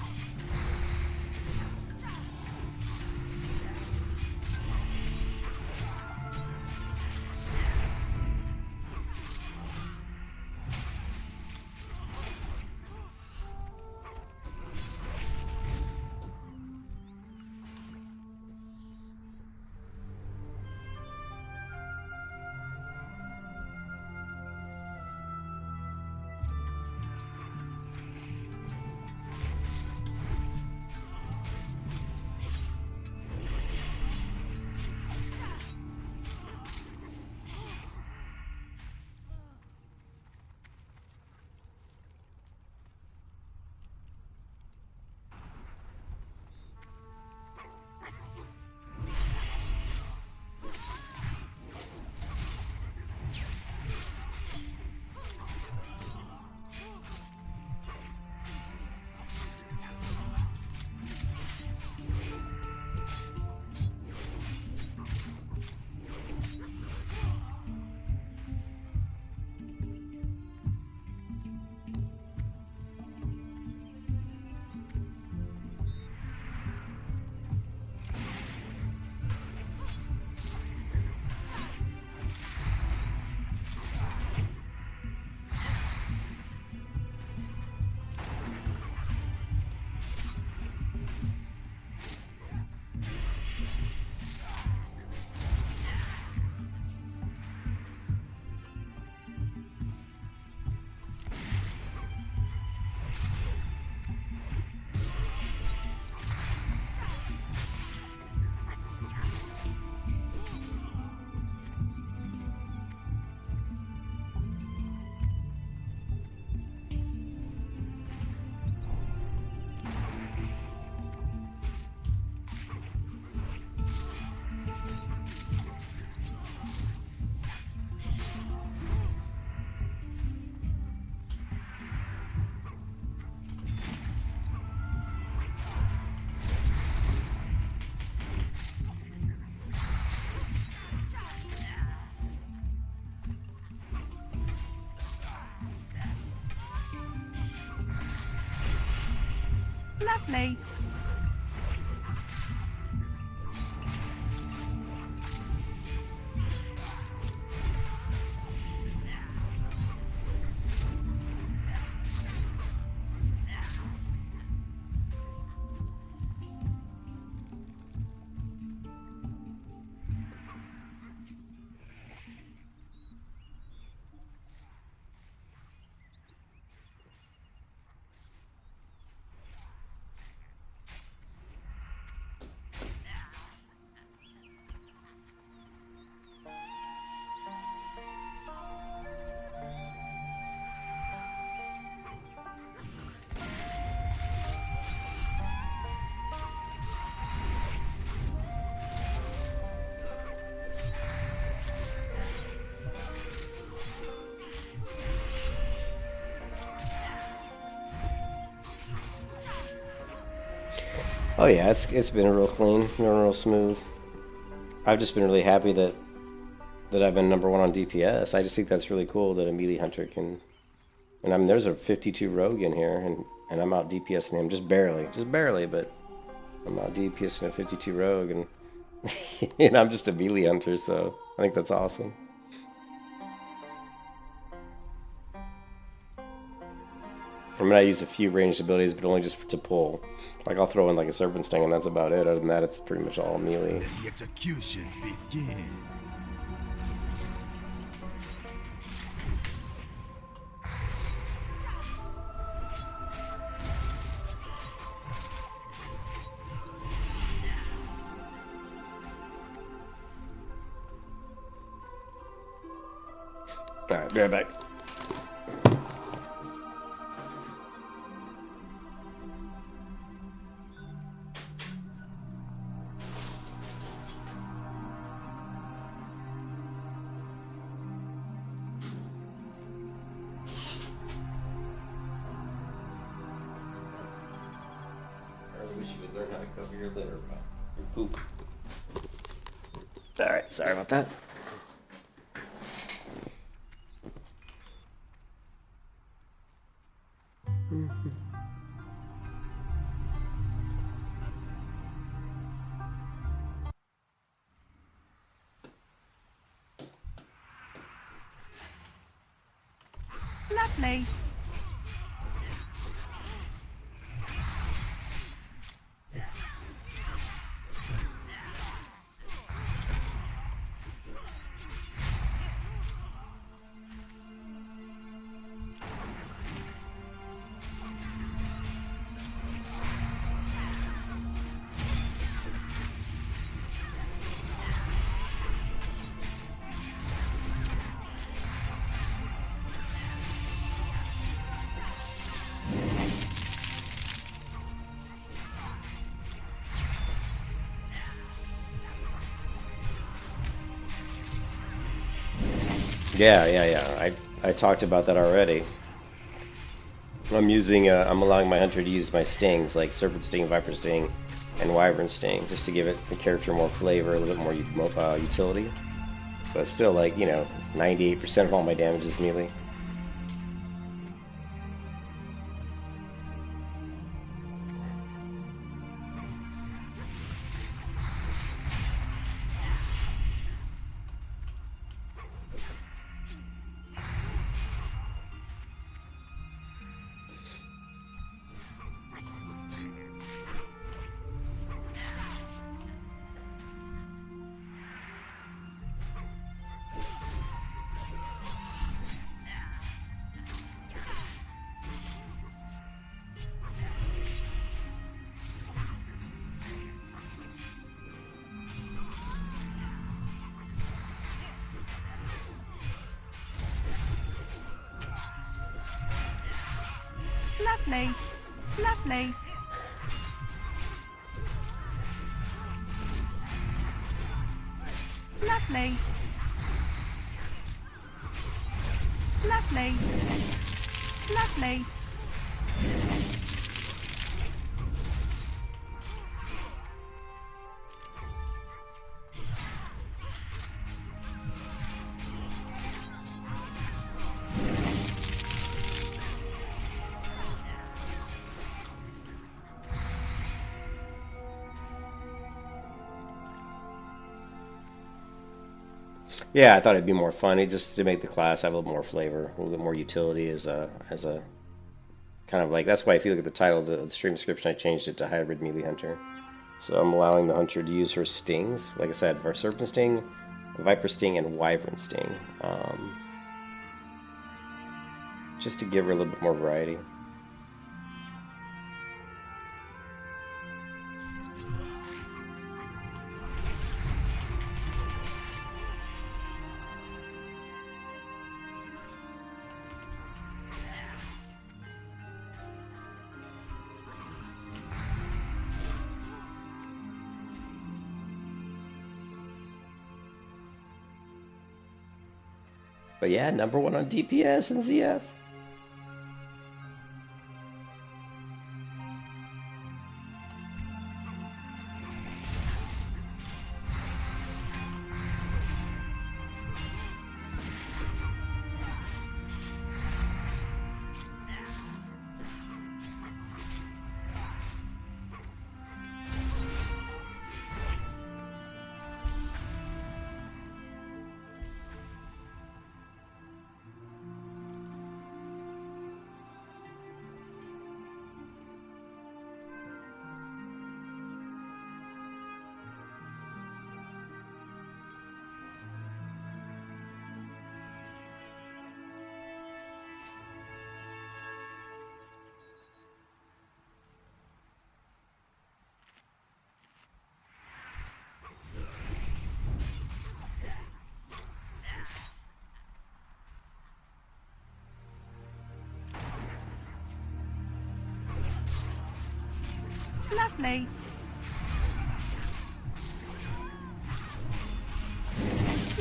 Lovely. Oh yeah, it's been real clean, real smooth. I've just been really happy that I've been #1 on DPS. I just think that's really cool that a melee hunter can. And I mean, there's a 52 rogue in here, and I'm out DPSing him just barely, but I'm out DPSing a 52 rogue, and and I'm just a melee hunter, so I think that's awesome. I mean, I use a few ranged abilities, but only just to pull. Like, I'll throw in like a serpent sting, and that's about it. Other than that, it's pretty much all melee. Let the executions begin. Alright, be right back. Learn how to cover your litter, bro. Your poop. Alright, sorry about that. Lovely. Yeah. I talked about that already. I'm allowing my hunter to use my stings, like Serpent Sting, Viper Sting, and Wyvern Sting, just to give it the character more flavor, a little bit more utility. But still, like, you know, 98% of all my damage is melee. Lovely. Lovely. Lovely. Lovely. Lovely. Yeah, I thought it'd be more funny just to make the class have a little more flavor, a little bit more utility as a kind of like, that's why if you look at the title of the stream description, I changed it to Hybrid Melee Hunter. So I'm allowing the hunter to use her stings, like I said, for Serpent Sting, Viper Sting, and Wyvern Sting, just to give her a little bit more variety. But yeah, #1 on DPS and ZF. Lovely.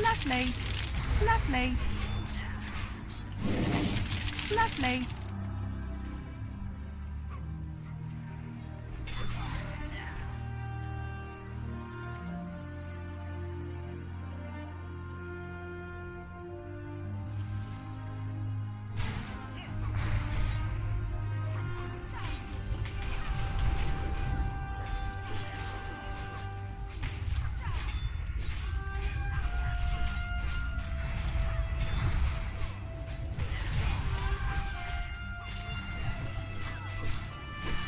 Lovely. Lovely. Lovely.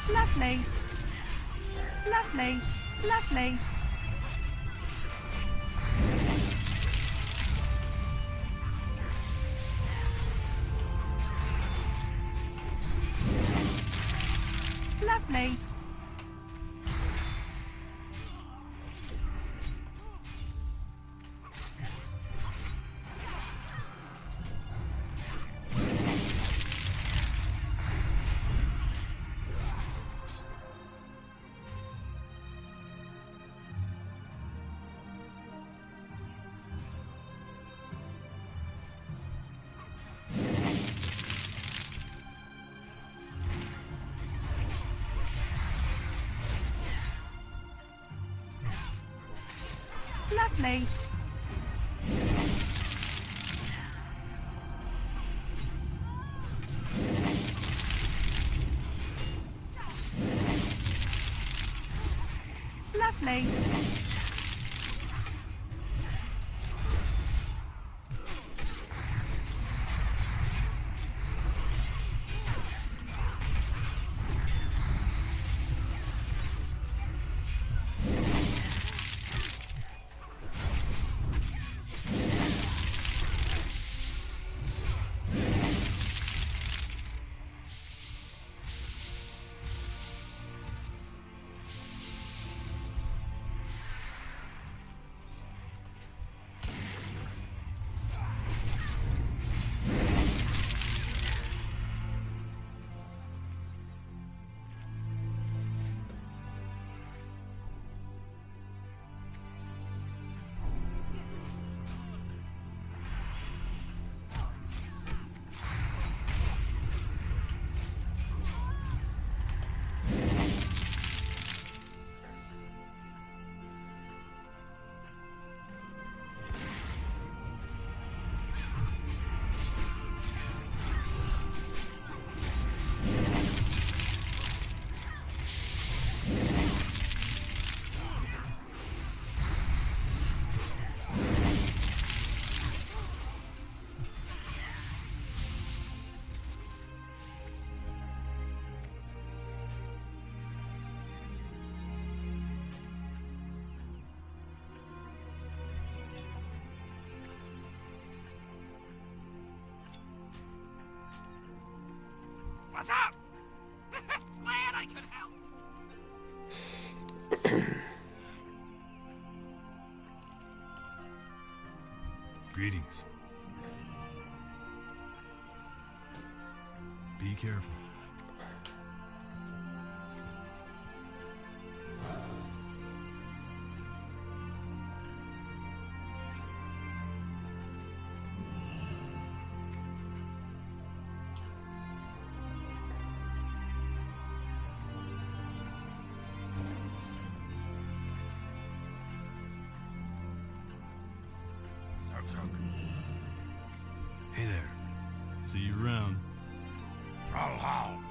Lovely. Lovely. Lovely. Lovely. Lovely. Lovely. What's up? Glad I could help. Greetings. Be careful. Hey there. See you around. Trollhall.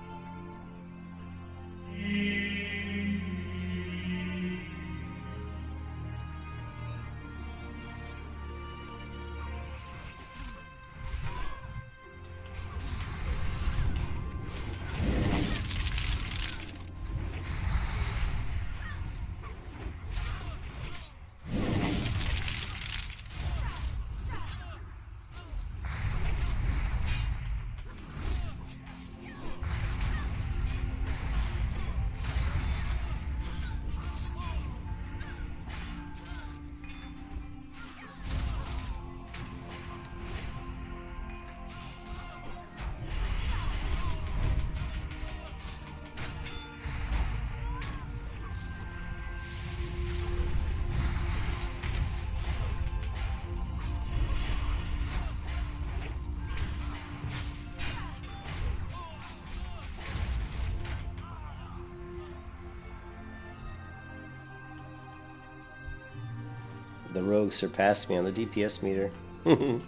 The rogue surpassed me on the DPS meter. This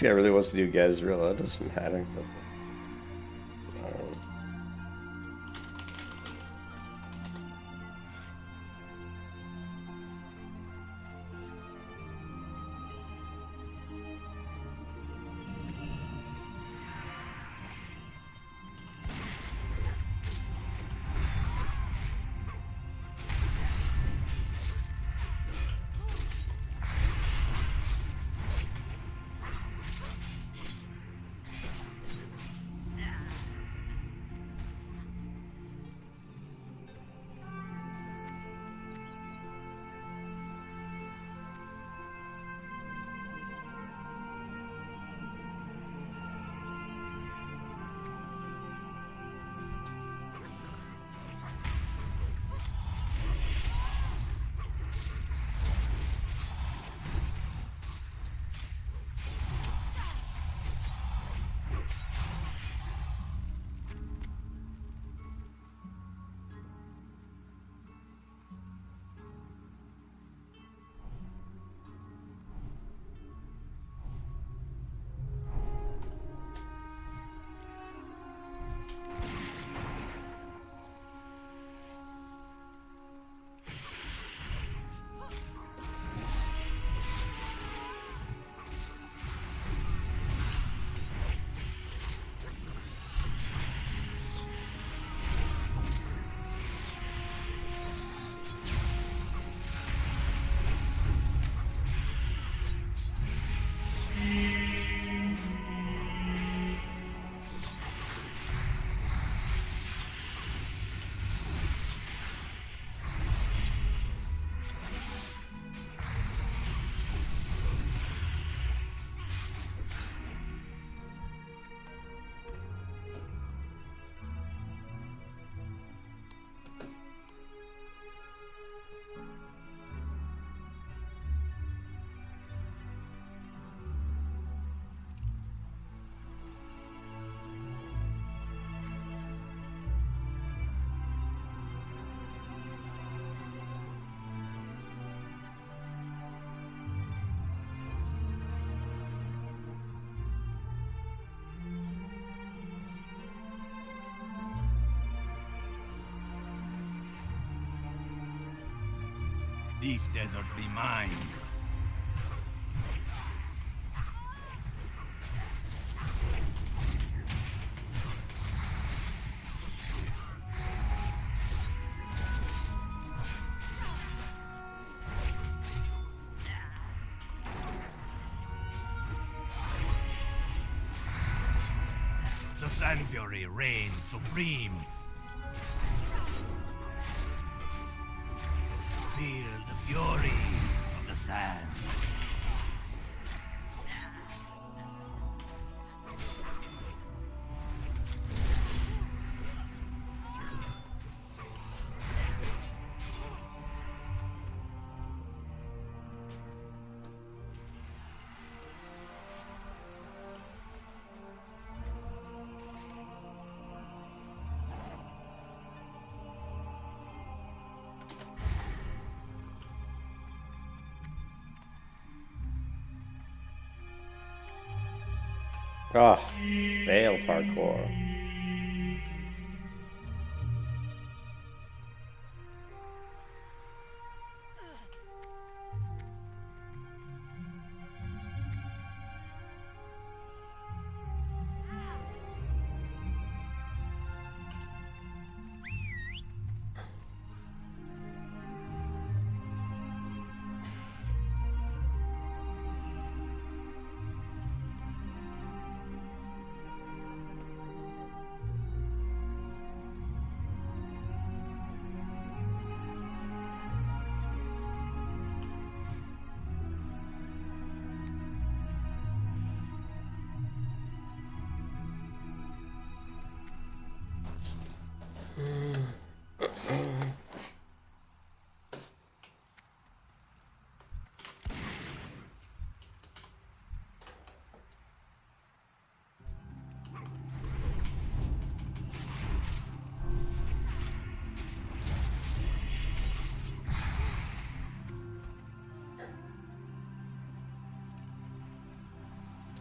guy really wants to do Gazrilla. It doesn't matter. This desert be mine. The Sand Fury reigns supreme. Feel the fury of the sand. Ah, veil parkour.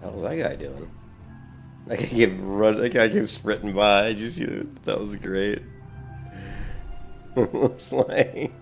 How's that guy doing? That guy kept sprinting by. Did you see that? That was great. Looks like.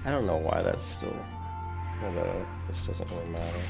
I don't know why that's still. Although this doesn't really matter.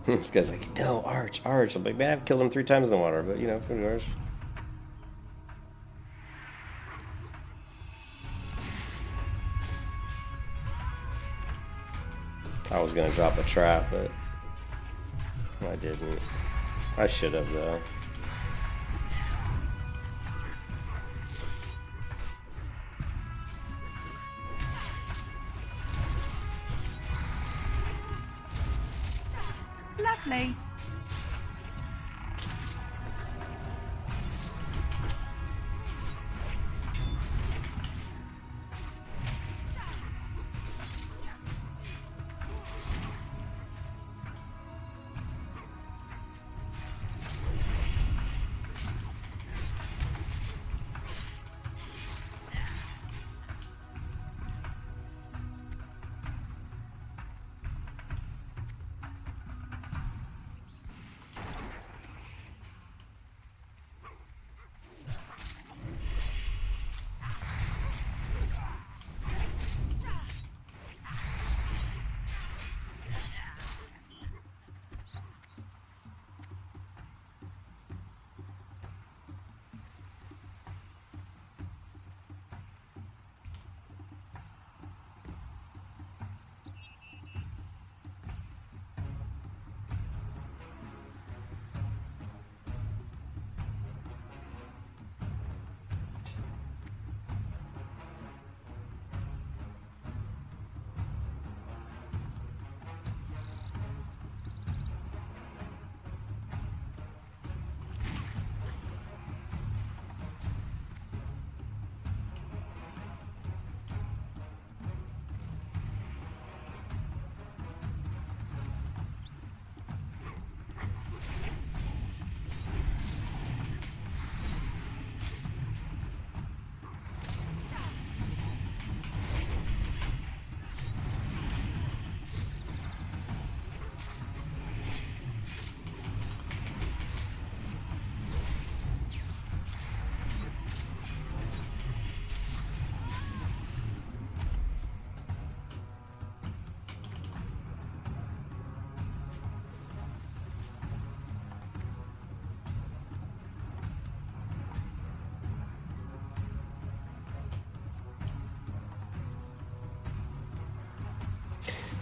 This guy's like, no, Arch, Arch. I'm like, man, I've killed him 3 times in the water, but you know, who knows? I was gonna drop a trap, but I didn't. I should have, though. Lovely.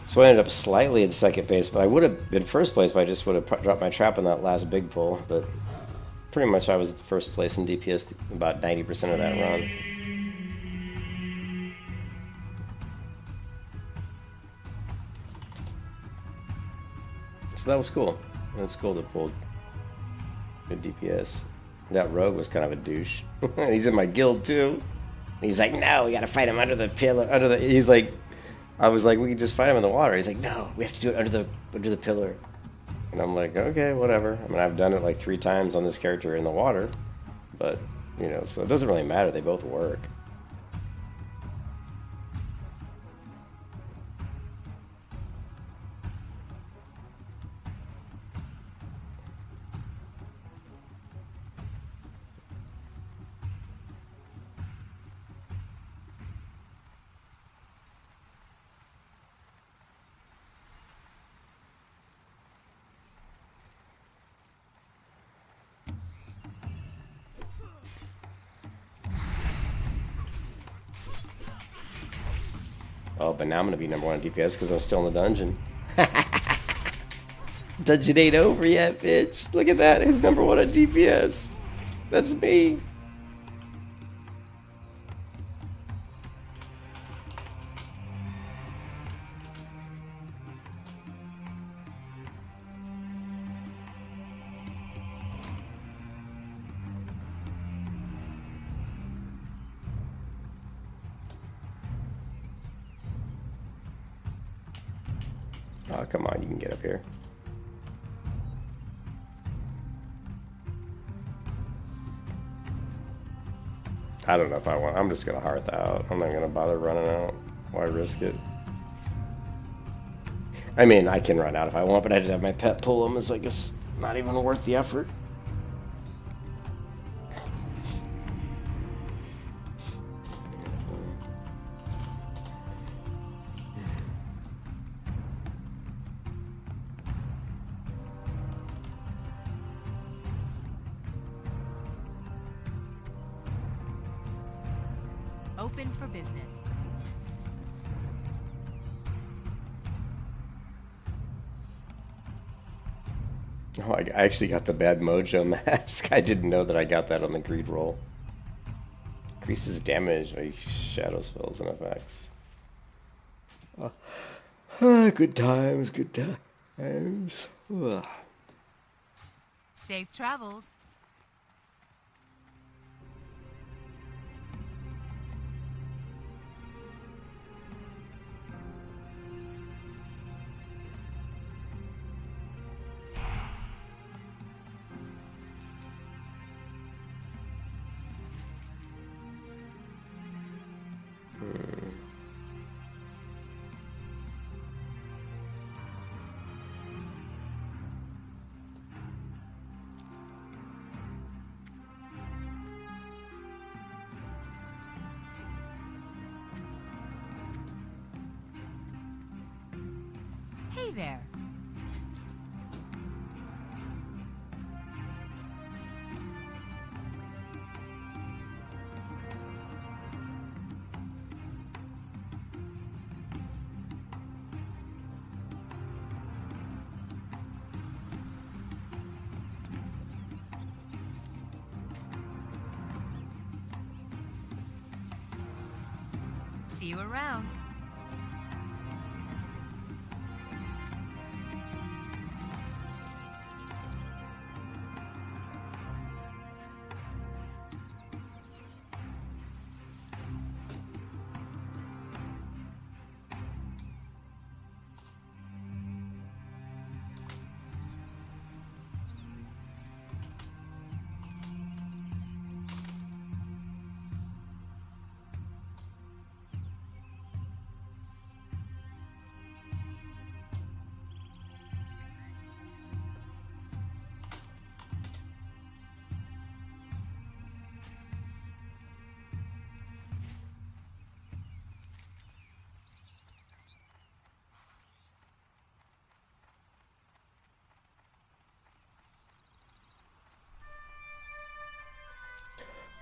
So I ended up slightly in second place, but I would have been first place if I just would have dropped my trap on that last big pull. But pretty much I was at the first place in DPS about 90% of that run. So that was cool. That's cool to pull good DPS. That rogue was kind of a douche. He's in my guild too. He's like, no, we gotta fight him under the pillar. He's like, I was like, we can just fight him in the water. He's like, no, we have to do it under the pillar. And I'm like, okay, whatever. I mean, I've done it like 3 times on this character in the water, but you know, so it doesn't really matter. They both work. Oh, but now I'm gonna be #1 on DPS because I'm still in the dungeon. Dungeon ain't over yet, bitch. Look at that. Who's #1 on DPS? That's me. Oh, come on, you can get up here. I don't know if I want. I'm just gonna hearth out. I'm not gonna bother running out. Why risk it? I mean, I can run out if I want, but I just have my pet pull them. It's like it's not even worth the effort. open for business. Oh, I actually got the bad mojo mask. I didn't know that I got that on the greed roll. Increases damage by shadow spells and effects. Good times, good times. Ugh. Safe travels. Hey there. See you around.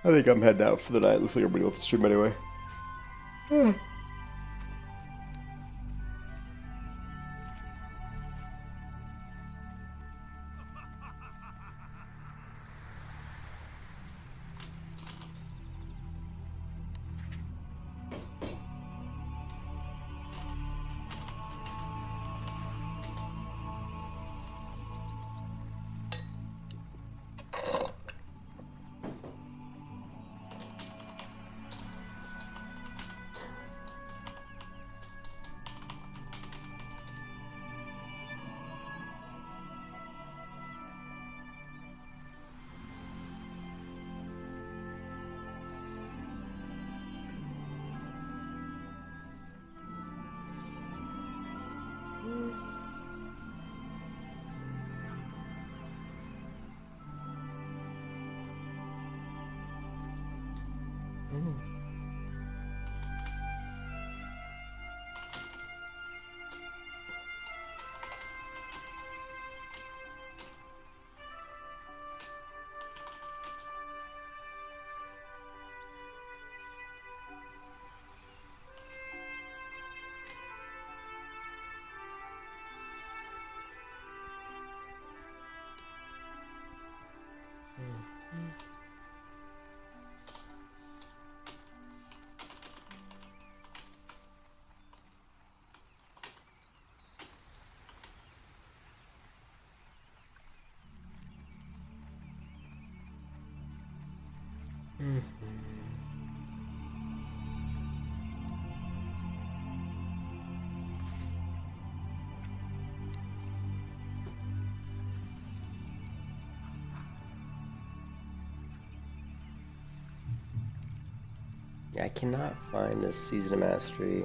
I think I'm heading out for the night. Looks like everybody left the stream anyway. I cannot find this Season of Mastery.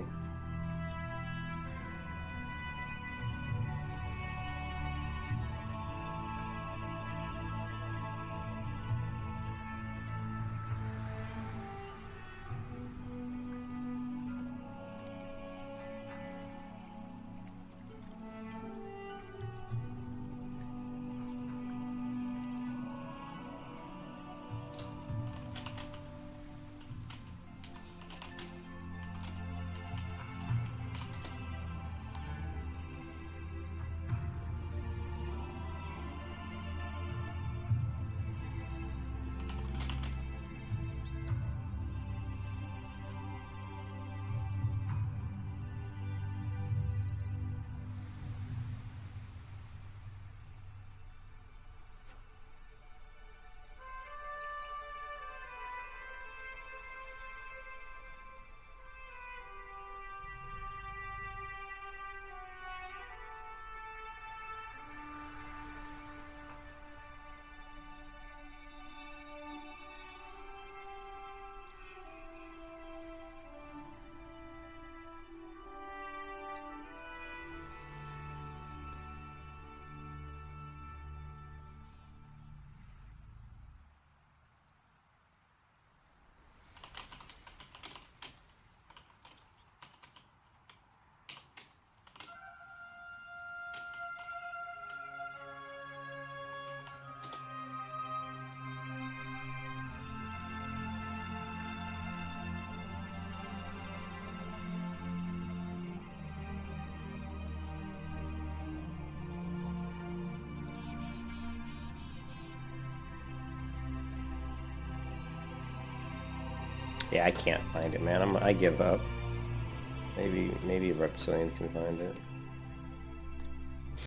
Yeah, I can't find it, man. I give up. Maybe Reptilian can find it.